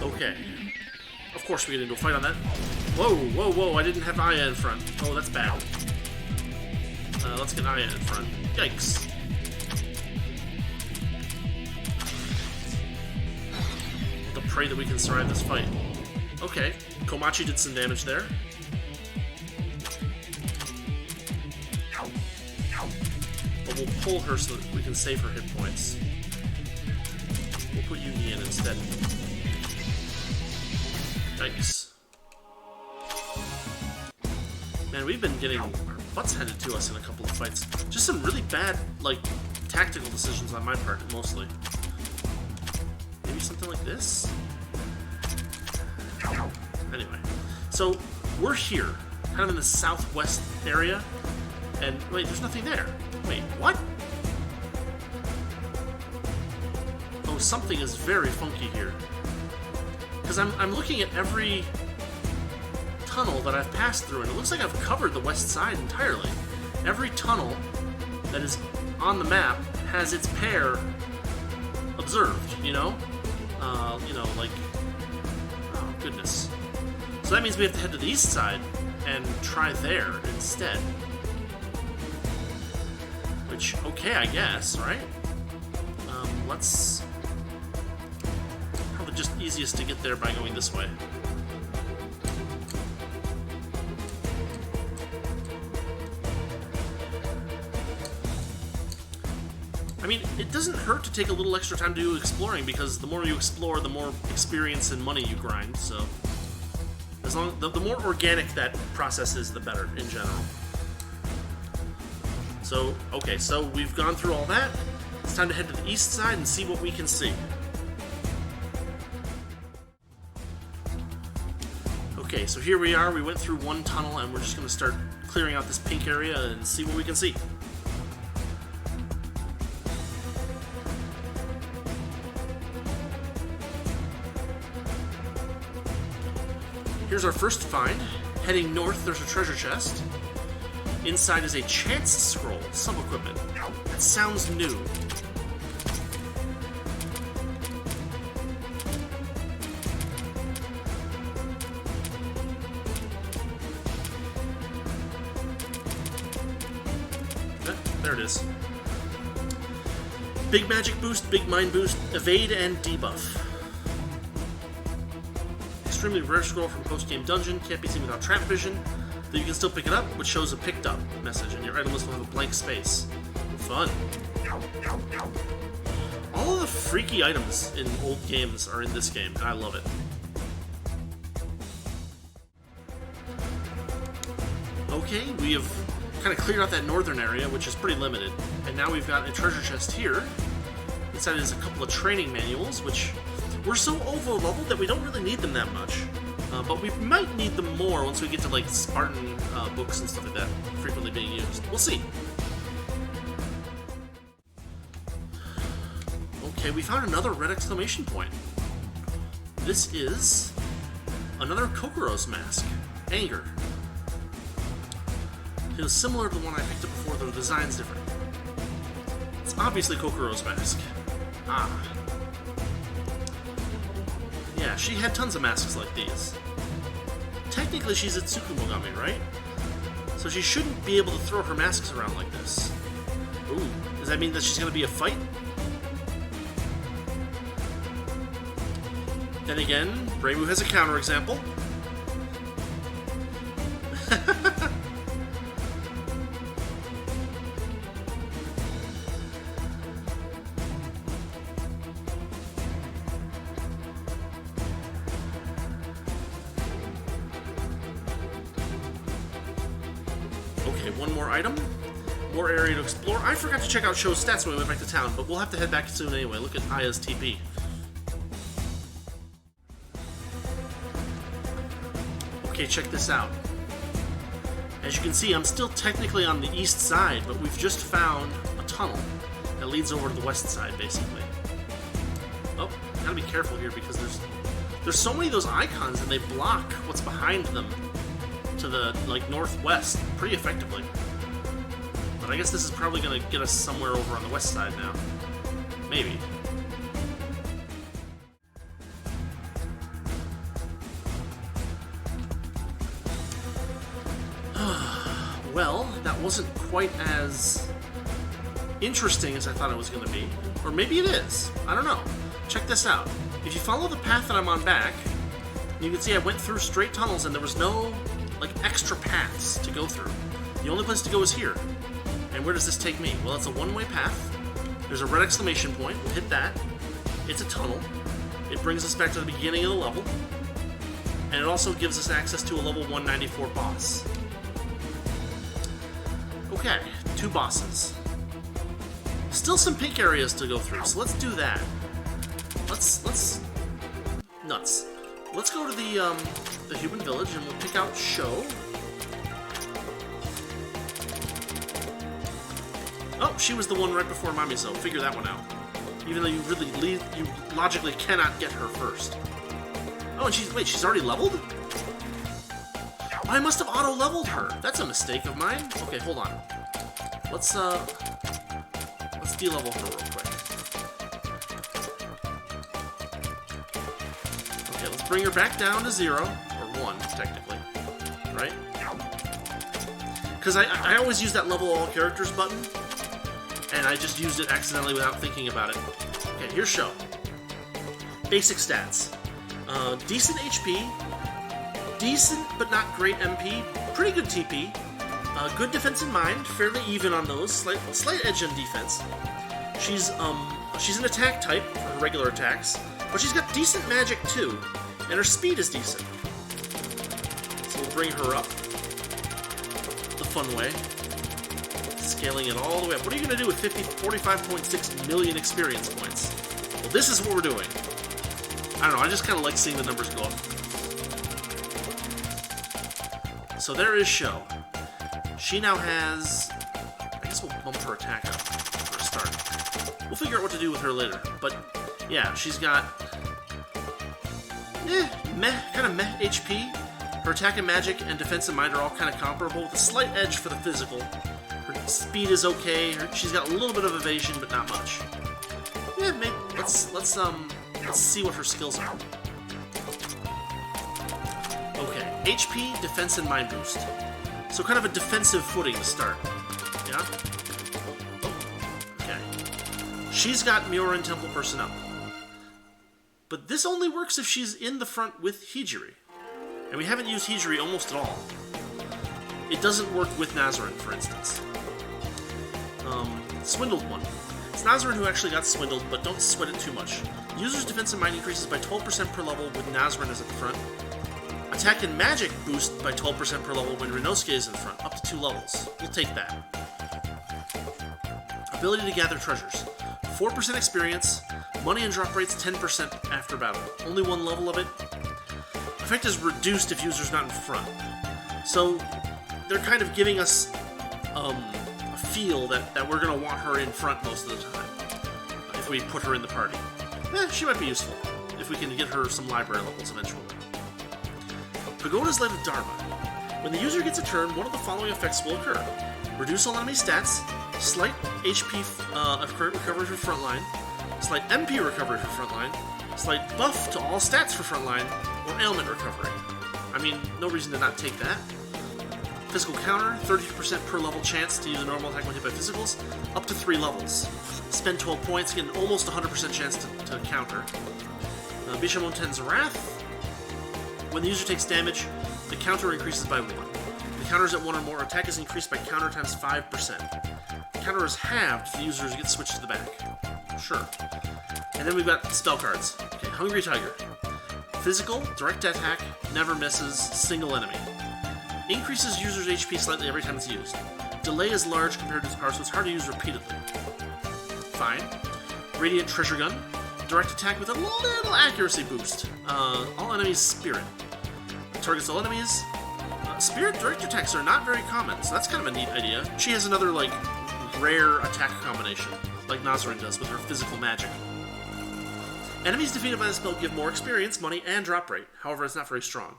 Okay. Of course we get into a fight on that. Whoa, whoa, whoa, I didn't have Aya in front. Oh, that's bad. Let's get Aya in front. Yikes. We'll pray that we can survive this fight. Okay, Komachi did some damage there. But we'll pull her so that we can save her hit points. We'll put Yugi in instead. Yikes. Man, we've been getting our butts handed to us in a couple of fights. Just some really bad, like, tactical decisions on my part, mostly. Maybe something like this? Anyway, so we're here, kind of in the southwest area, and wait, there's nothing there. Wait, what? Oh, something is very funky here. Because I'm looking at every tunnel that I've passed through, and it looks like I've covered the west side entirely. Every tunnel that is on the map has its pair observed, you know? Like, oh, goodness. So that means we have to head to the east side and try there instead. Which, okay, I guess, right? Let's... Probably just easiest to get there by going this way. I mean, it doesn't hurt to take a little extra time to do exploring, because the more you explore, the more experience and money you grind, so... As long the more organic that process is, the better, in general. So, okay, so we've gone through all that. It's time to head to the east side and see what we can see. Okay, so here we are. We went through one tunnel, and we're just going to start clearing out this pink area and see what we can see. Here's our first find. Heading north, there's a treasure chest. Inside is a chance scroll, sub-equipment. That sounds new. There it is. Big magic boost, big mind boost, evade and debuff. Extremely rare scroll from post-game dungeon, can't be seen without trap vision, though you can still pick it up, which shows a picked up message, and your item list will have a blank space. Fun. All of the freaky items in old games are in this game, and I love it. Okay, we have kind of cleared out that northern area, which is pretty limited, and now we've got a treasure chest here. Inside is a couple of training manuals, which we're so over-leveled that we don't really need them that much. But we might need them more once we get to, like, Spartan books and stuff like that frequently being used. We'll see. Okay, we found another red exclamation point. This is another Kokoro's mask. Anger. It was similar to the one I picked up before, though the design's different. It's obviously Kokoro's mask. Ah. Yeah, she had tons of masks like these. Technically, she's a Tsukumogami, right? So she shouldn't be able to throw her masks around like this. Ooh, does that mean that she's going to be a fight? Then again, Reimu has a counterexample. Okay, one more item. More area to explore. I forgot to check out Shou's stats when we went back to town, but we'll have to head back soon anyway. Look at Aya's TP. Okay, check this out. As you can see, I'm still technically on the east side, but we've just found a tunnel that leads over to the west side, basically. Oh, gotta be careful here because there's so many of those icons and they block what's behind them to the, like, northwest pretty effectively. But I guess this is probably gonna get us somewhere over on the west side now. Maybe. Well, that wasn't quite as interesting as I thought it was going to be. Or maybe it is. I don't know. Check this out. If you follow the path that I'm on back, you can see I went through straight tunnels and there was no, like, extra paths to go through. The only place to go is here. And where does this take me? Well, it's a one-way path. There's a red exclamation point. We'll hit that. It's a tunnel. It brings us back to the beginning of the level. And it also gives us access to a level 194 boss. Okay, 2 bosses. Still some pink areas to go through, so let's do that. Let's... Nuts. let's go to the human village and we'll pick out Shou. Oh, she was the one right before Mamizou. Figure that one out. Even though you logically cannot get her first. Oh, and she's already leveled? Oh, I must have auto-leveled her. That's a mistake of mine. Okay, hold on. Let's de-level her real quick. Okay, let's bring her back down to 0, or 1, technically. Right? Because I always use that level all characters button, and I just used it accidentally without thinking about it. Okay, here's Shou. Basic stats. Decent HP, decent but not great MP, pretty good TP, good defense in mind, fairly even on those, slight edge on defense. She's an attack type for her regular attacks, but she's got decent magic too, and her speed is decent. So we'll bring her up the fun way, scaling it all the way up. What are you going to do with 45.6 million experience points? Well, this is what we're doing. I don't know, I just kind of like seeing the numbers go up. So there is Shou. She now has... I guess we'll bump her attack up for a start. We'll figure out what to do with her later. But, yeah, she's got... kind of meh HP. Her attack and magic and defense and mind are all kind of comparable, with a slight edge for the physical. Her speed is okay. She's got a little bit of evasion, but not much. Yeah, maybe... Let's see what her skills are. Okay, HP, defense, and mind boost. So kind of a defensive footing to start. Yeah? Oh, okay. She's got Myorin Temple Personnel. But this only works if she's in the front with Hijiri. And we haven't used Hijiri almost at all. It doesn't work with Nazarin, for instance. Swindled one. It's Nazarin who actually got swindled, but don't sweat it too much. User's defense and mind increases by 12% per level with Nazarin as at the front. Attack and magic boost by 12% per level when Renosuke is in front, up to 2 levels. We'll take that. Ability to gather treasures. 4% experience, money and drop rates 10% after battle. Only 1 level of it. Effect is reduced if user's not in front. So they're kind of giving us a feel that we're going to want her in front most of the time. If we put her in the party. She might be useful, if we can get her some library levels eventually. Pagoda's Light of Dharma. When the user gets a turn, one of the following effects will occur. Reduce all enemy stats, slight HP recovery for frontline, slight MP recovery for frontline, slight buff to all stats for frontline, or ailment recovery. I mean, no reason to not take that. Physical counter, 30% per level chance to use a normal attack when hit by physicals, up to 3 levels. Spend 12 points, get an almost 100% chance to counter. Bishamonten's Wrath. When the user takes damage, the counter increases by 1. If the counter is at 1 or more, attack is increased by counter times 5%. The counter is halved if the user gets switched to the back. Sure. And then we've got spell cards. Okay, Hungry Tiger. Physical, direct attack, never misses, single enemy. Increases user's HP slightly every time it's used. Delay is large compared to its power, so it's hard to use repeatedly. Fine. Radiant Treasure Gun. Direct attack with a little accuracy boost. All enemies Spirit. Targets all enemies. Spirit direct attacks are not very common, so that's kind of a neat idea. She has another, like, rare attack combination, like Nazarin does with her physical magic. Enemies defeated by the spell give more experience, money, and drop rate. However, it's not very strong.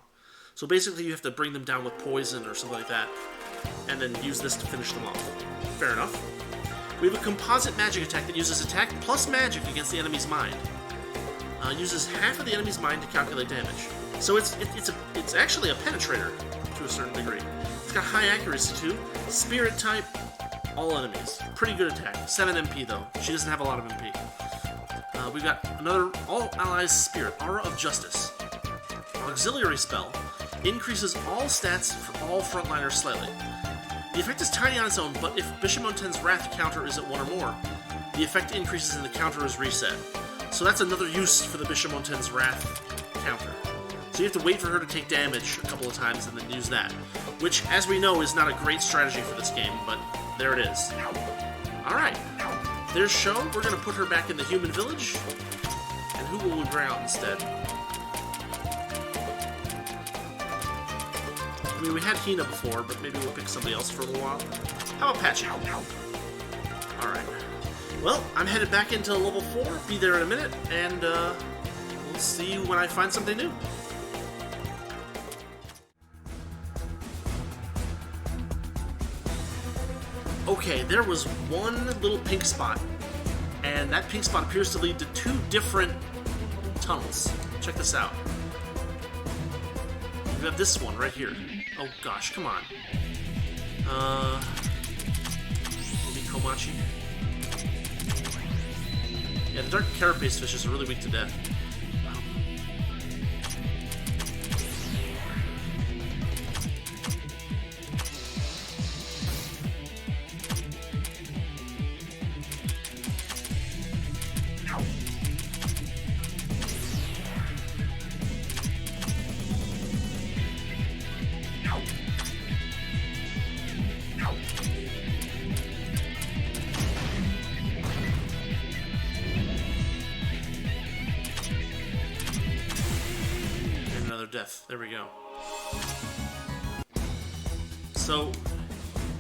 So basically you have to bring them down with poison or something like that, and then use this to finish them off. Fair enough. We have a composite magic attack that uses attack plus magic against the enemy's mind. Uses half of the enemy's mind to calculate damage. So it's actually a penetrator to a certain degree. It's got high accuracy too. Spirit type, all enemies. Pretty good attack. 7 MP though. She doesn't have a lot of MP. We've got another all allies spirit, Aura of Justice. Auxiliary spell. Increases all stats for all frontliners slightly. The effect is tiny on its own, but if Bishamonten's Wrath counter is at 1 or more, the effect increases and the counter is reset. So that's another use for the Bishamonten's Wrath counter. So you have to wait for her to take damage a couple of times and then use that. Which, as we know, is not a great strategy for this game, but there it is. Alright. There's Shou. We're going to put her back in the human village. And who will we bring out instead? I mean, we had Hina before, but maybe we'll pick somebody else for a little while. How about Patchy? Alright. Well, I'm headed back into level 4, be there in a minute, and we'll see when I find something new. Okay, there was one little pink spot, and that pink spot appears to lead to 2 different tunnels. Check this out. We have this one right here. Oh gosh, come on. Maybe Komachi? Yeah, the dark carapace fishes are really weak to death. Death. There we go. So,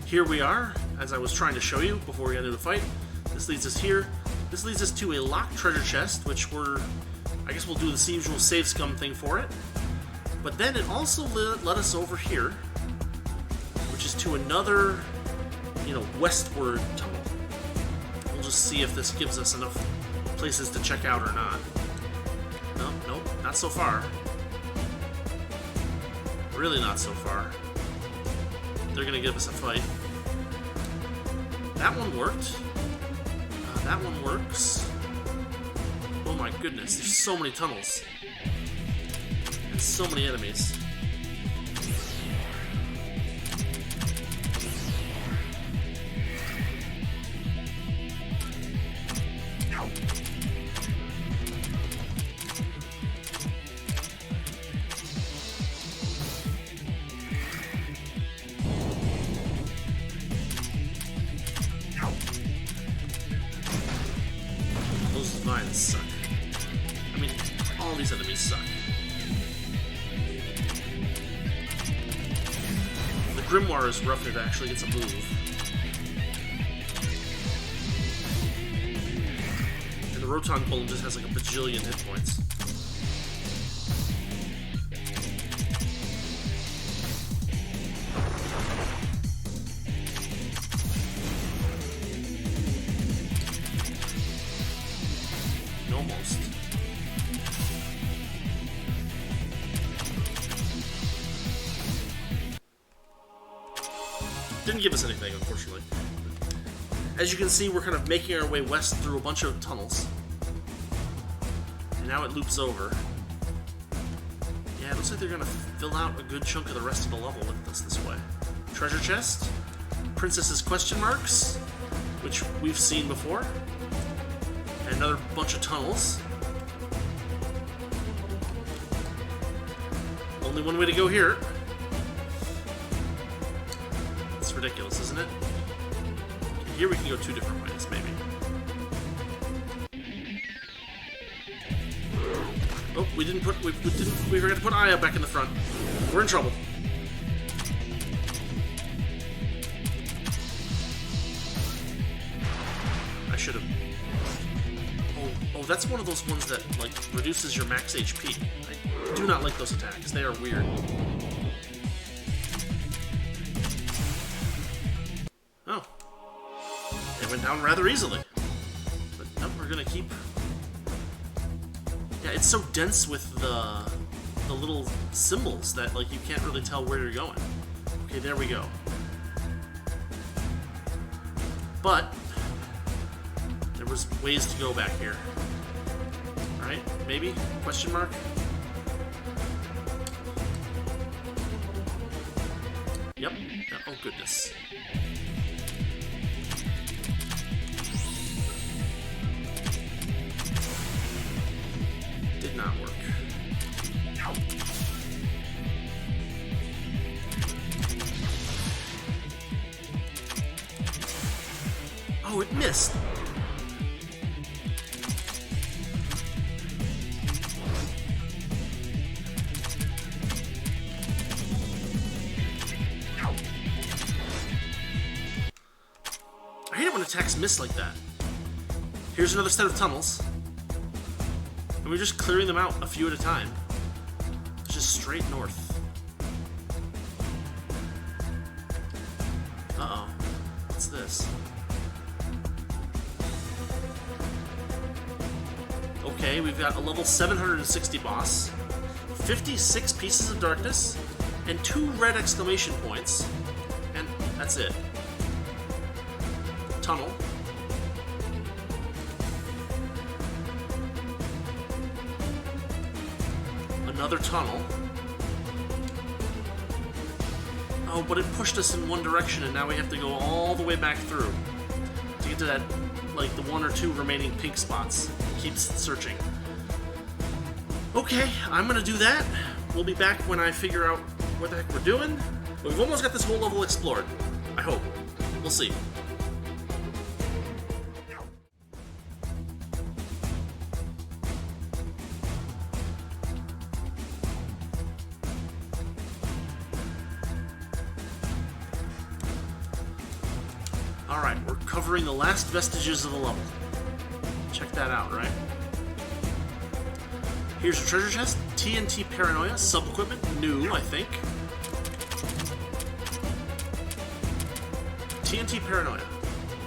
here we are, as I was trying to show you before we got into the fight. This leads us here. This leads us to a locked treasure chest, which I guess we'll do the usual save scum thing for it. But then it also led us over here, which is to another, westward tunnel. We'll just see if this gives us enough places to check out or not. Nope, not so far. Really not so far. They're gonna give us a fight. That one worked. That one works. Oh my goodness, there's so many tunnels. And so many enemies. Vines suck. I mean, all these enemies suck. The Grimoire is rough, it actually gets a move. And the Roton Golem just has like a bajillion hit points. Almost. Didn't give us anything, unfortunately. As you can see, we're kind of making our way west through a bunch of tunnels. And now it loops over. Yeah, it looks like they're going to fill out a good chunk of the rest of the level with us this way. Treasure chest. Princess's question marks, which we've seen before. And another bunch of tunnels. Only one way to go here. It's ridiculous, isn't it? Here we can go 2 different ways, maybe. Oh, we forgot to put Aya back in the front. We're in trouble. I should have. Oh, that's one of those ones that like reduces your max HP. I do not like those attacks. They are weird. Oh. It went down rather easily. But no, we're gonna keep... Yeah, it's so dense with the little symbols that like you can't really tell where you're going. Okay, there we go. But there was ways to go back here. Alright, maybe? Question mark? Yep. Oh, goodness. Did not work. Oh, it missed. attacks miss like that. Here's another set of tunnels. And we're just clearing them out a few at a time. Just straight north. Uh-oh. What's this? Okay, we've got a level 760 boss, 56 pieces of darkness, and 2 red exclamation points, and that's it. Tunnel. Another tunnel. Oh, but it pushed us in one direction, and now we have to go all the way back through to get to that, like, the 1 or 2 remaining pink spots. It keeps searching. Okay, I'm gonna do that. We'll be back when I figure out what the heck we're doing. But we've almost got this whole level explored. I hope. We'll see. Alright, we're covering the last vestiges of the level. Check that out, right? Here's your treasure chest. TNT Paranoia, sub-equipment, new, I think. TNT Paranoia.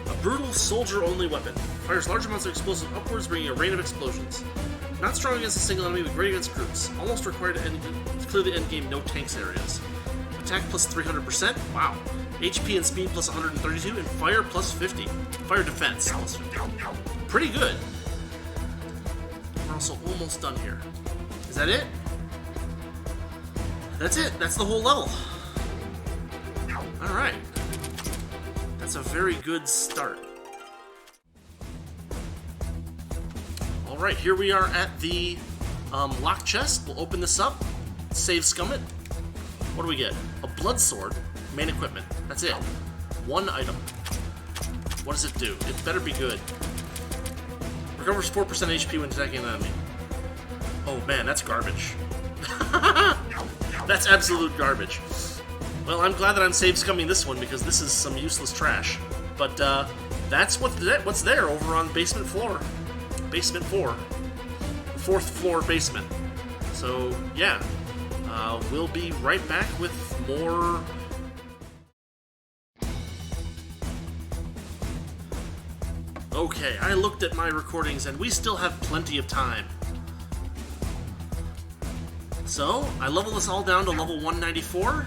A brutal soldier-only weapon. Fires large amounts of explosive upwards, bringing a rain of explosions. Not strong against a single enemy, but great against groups. Almost required to clear the endgame no tanks areas. Attack plus 300%. Wow. HP and speed plus 132, and fire plus 50. Fire defense plus 50. Pretty good. We're also almost done here. Is that it? That's it. That's the whole level. Alright. That's a very good start. Alright, here we are at the lock chest. We'll open this up. Save scum it. What do we get? A blood sword. Main equipment. That's it. 1 item. What does it do? It better be good. Recovers 4% HP when attacking an enemy. Oh man, that's garbage. That's absolute garbage. Well, I'm glad that I'm save scumming this one because this is some useless trash. But that's what's there over on basement floor. Basement 4. 4th floor basement. So, yeah. We'll be right back with more... Okay, I looked at my recordings and we still have plenty of time. So, I level this all down to level 194,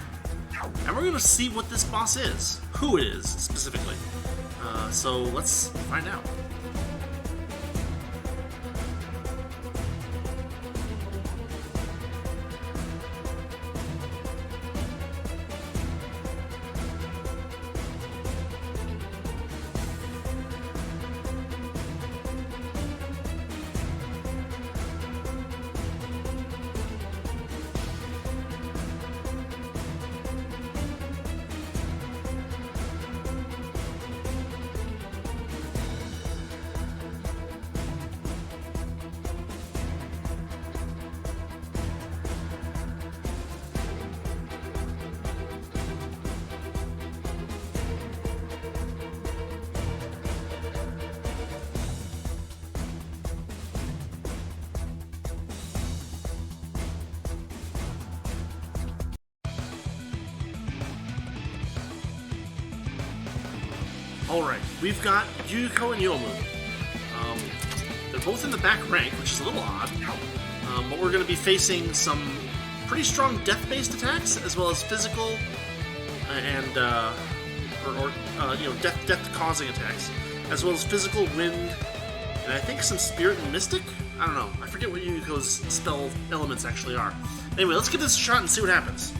and we're going to see what this boss is. Who it is, specifically. So, let's find out. Alright, we've got Yuko and Yomu. They're both in the back rank, which is a little odd. But we're going to be facing some pretty strong death-based attacks, as well as physical and death-causing attacks, as well as physical, wind, and I think some spirit and mystic. I don't know. I forget what Yuko's spell elements actually are. Anyway, let's give this a shot and see what happens.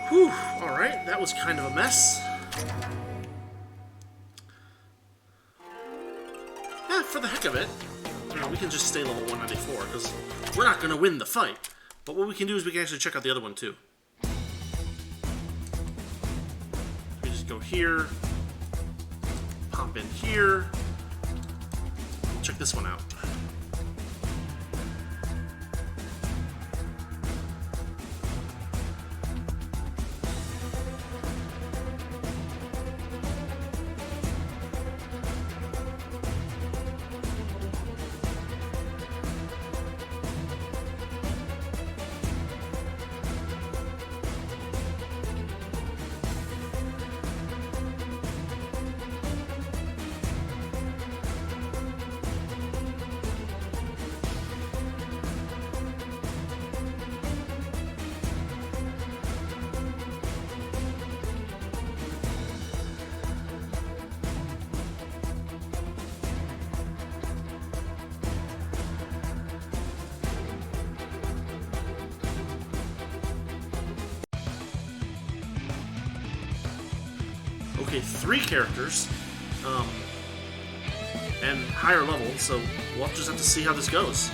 Whew, alright, that was kind of a mess. Yeah, for the heck of it, we can just stay level 194, because we're not going to win the fight. But what we can do is we can actually check out the other one, too. We just go here, pop in here, check this one out. Okay, 3 characters, and higher level, so we'll just have to see how this goes.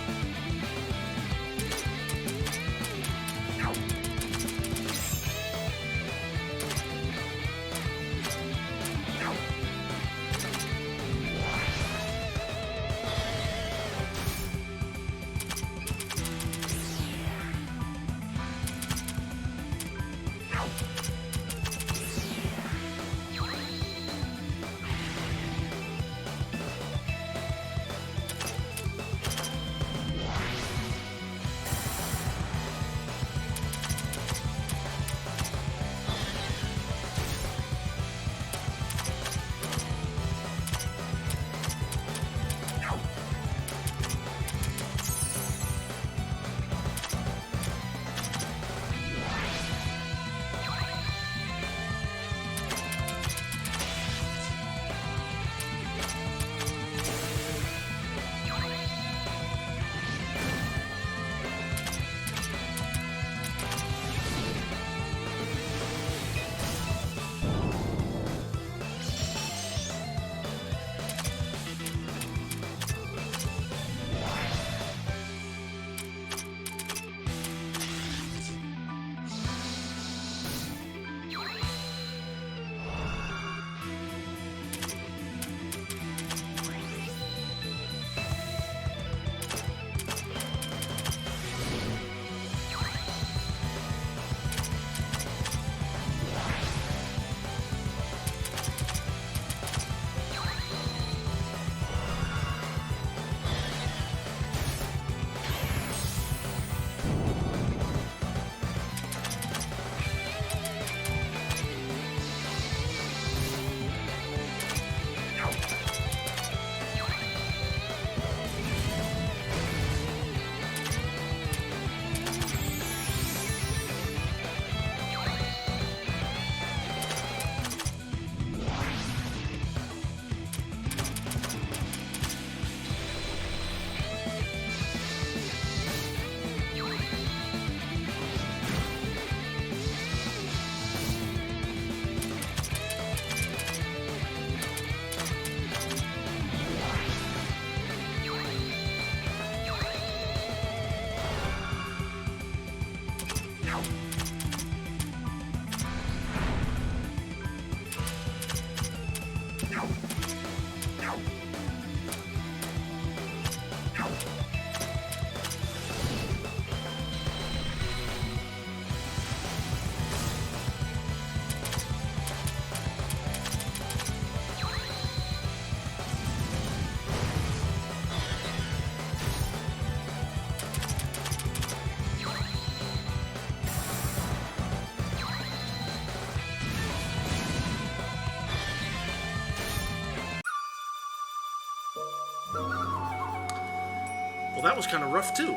Well, that was kind of rough, too.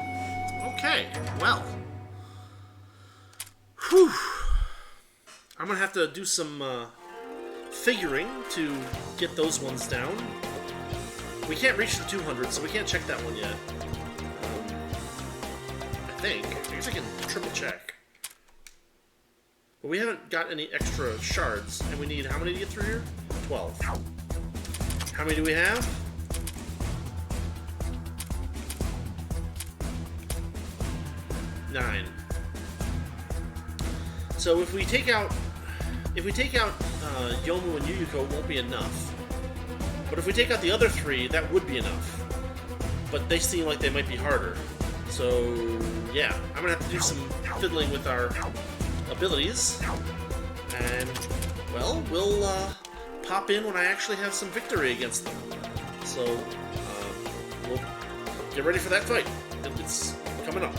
Okay, well. Whew. I'm going to have to do some figuring to get those ones down. We can't reach the 200, so we can't check that one yet. I think. I guess I can triple check. But we haven't got any extra shards, and we need how many to get through here? 12. How many do we have? 9. So if we take out Yomu and Yuyuko, it won't be enough. But if we take out the other 3, that would be enough. But they seem like they might be harder. So yeah, I'm gonna have to do some fiddling with our abilities, and well, we'll pop in when I actually have some victory against them. So we'll get ready for that fight. It's coming up.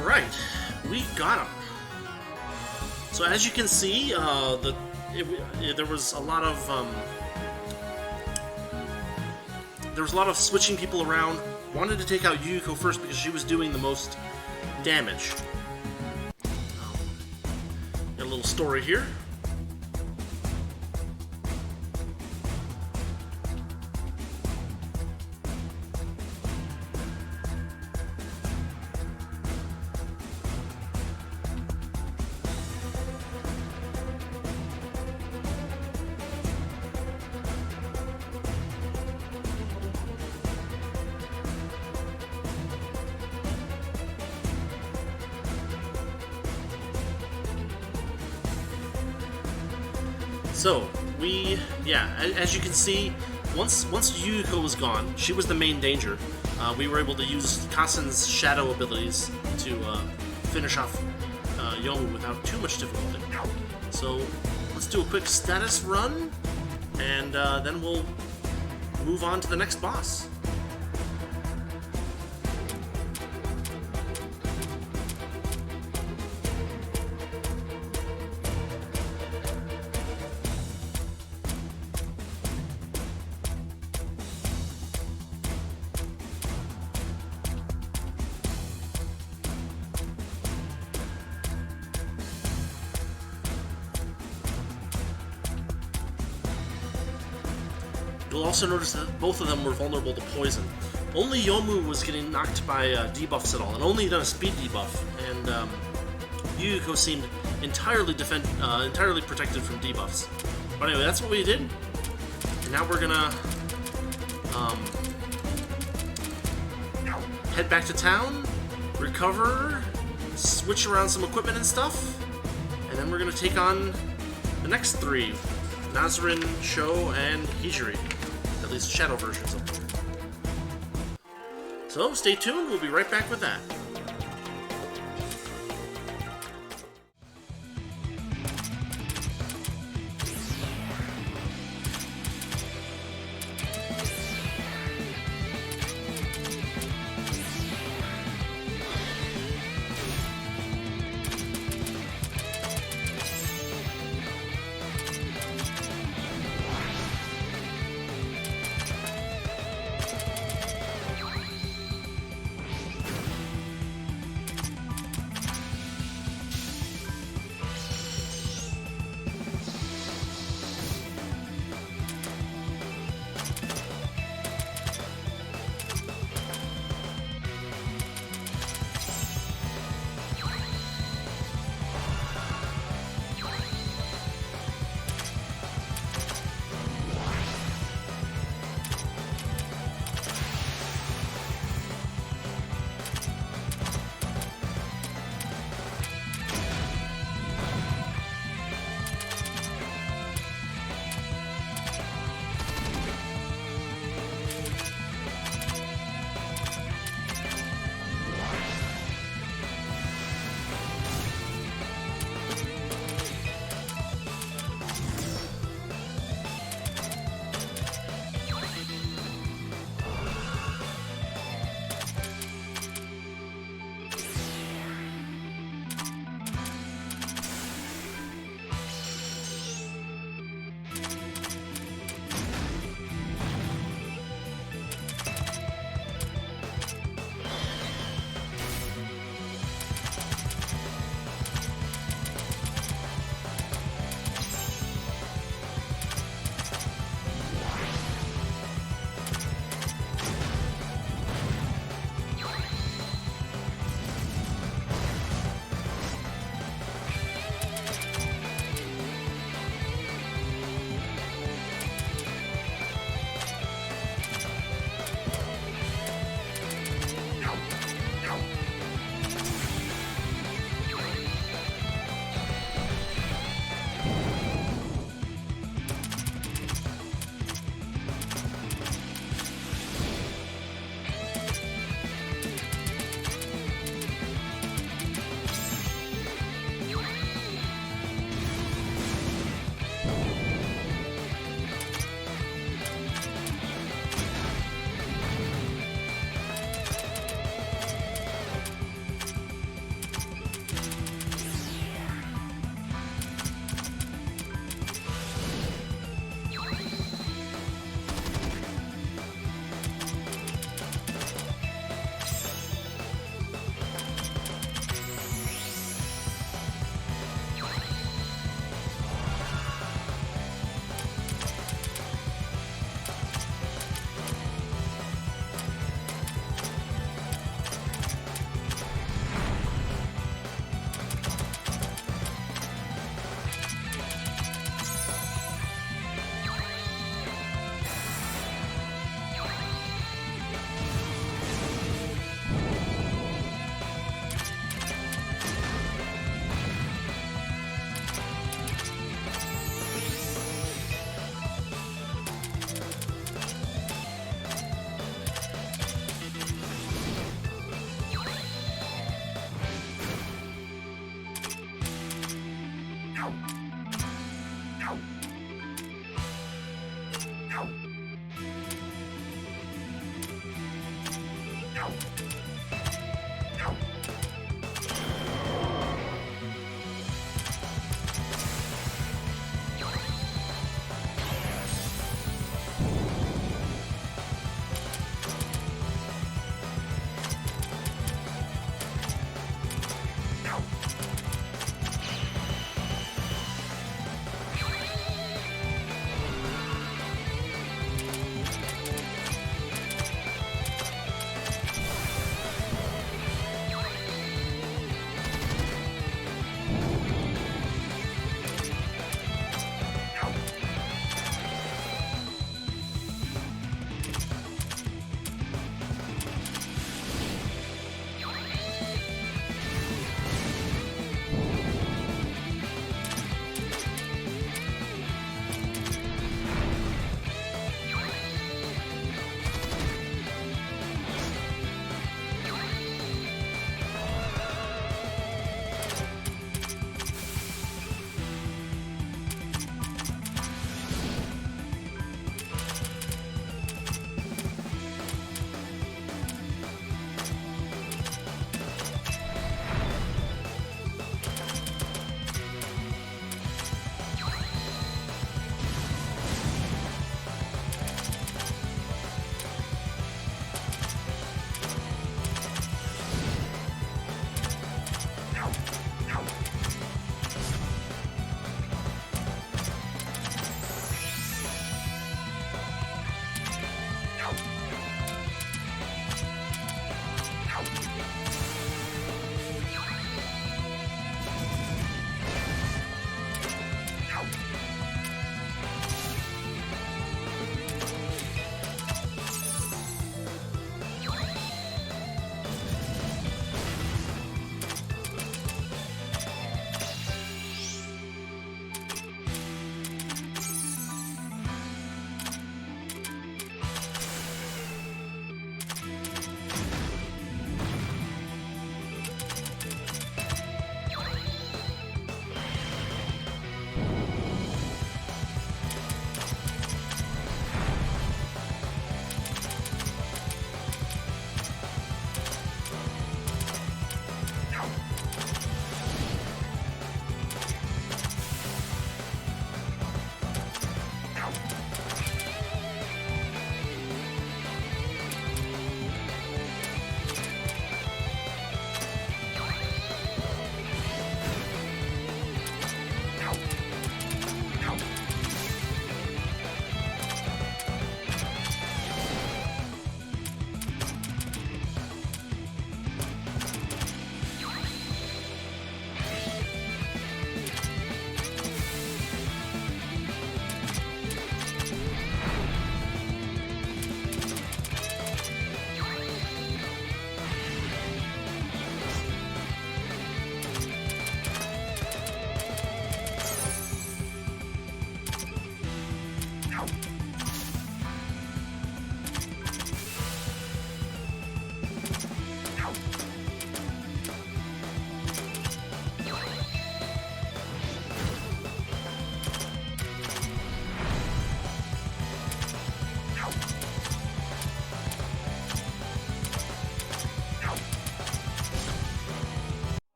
Alright, we got him. So as you can see, there was a lot of switching people around. Wanted to take out Yuyuko first because she was doing the most damage. Got a little story here. So, as you can see, once Yuyuko was gone, she was the main danger. We were able to use Kasen's shadow abilities to finish off Yomu without too much difficulty. So, let's do a quick status run, and then we'll move on to the next boss. You'll also notice that both of them were vulnerable to poison. Only Yomu was getting knocked by debuffs at all, and only done a speed debuff. And Yuyuko seemed entirely protected from debuffs. But anyway, that's what we did. And now we're gonna head back to town, recover, switch around some equipment and stuff, and then we're gonna take on the next three: Nazarin, Shou, and Hijiri. At least shadow versions of them. So stay tuned, we'll be right back with that.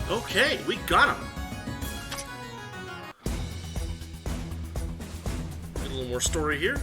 Okay, we got him. Get a little more story here.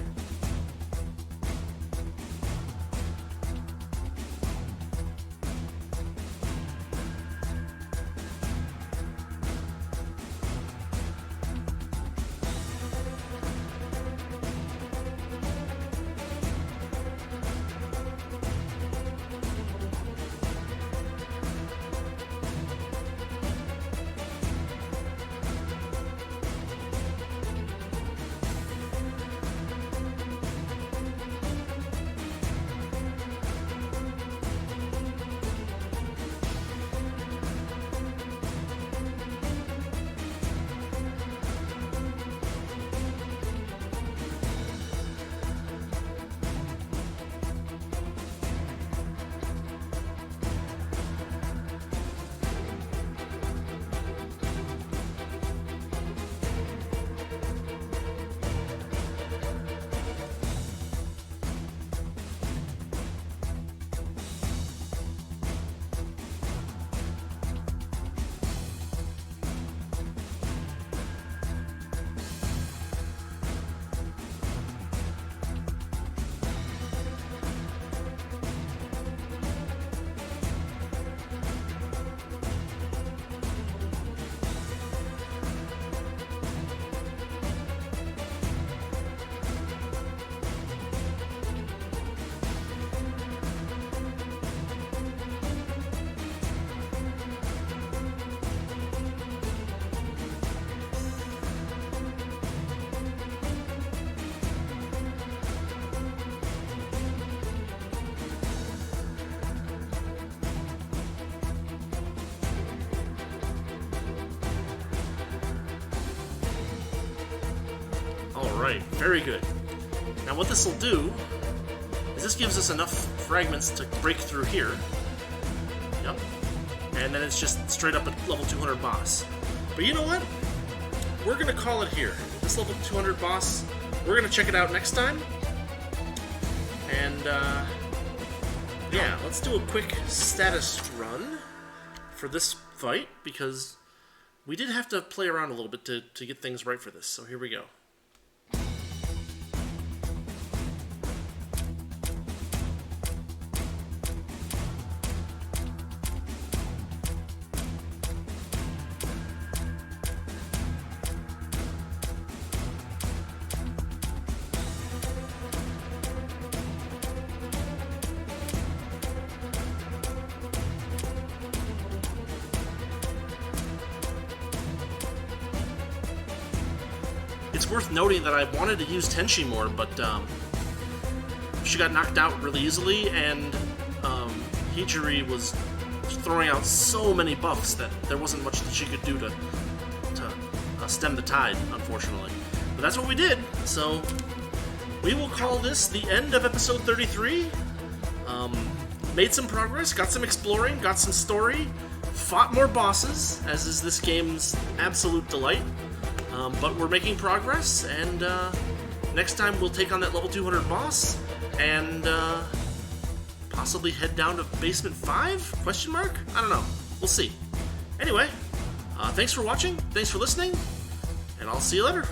Alright, very good. Now what this will do is this gives us enough fragments to break through here. Yep. And then it's just straight up at level 200 boss. But you know what? We're going to call it here. This level 200 boss, we're going to check it out next time. And, yeah, let's do a quick status run for this fight, because we did have to play around a little bit to get things right for this. So here we go. It's worth noting that I wanted to use Tenshi more, but she got knocked out really easily, and Hijiri was throwing out so many buffs that there wasn't much that she could do to stem the tide, unfortunately. But that's what we did, so we will call this the end of episode 33. Made some progress, got some exploring, got some story, fought more bosses, as is this game's absolute delight. But we're making progress, and next time we'll take on that level 200 boss, and possibly head down to basement 5? Question mark? I don't know. We'll see. Anyway, thanks for watching, thanks for listening, and I'll see you later.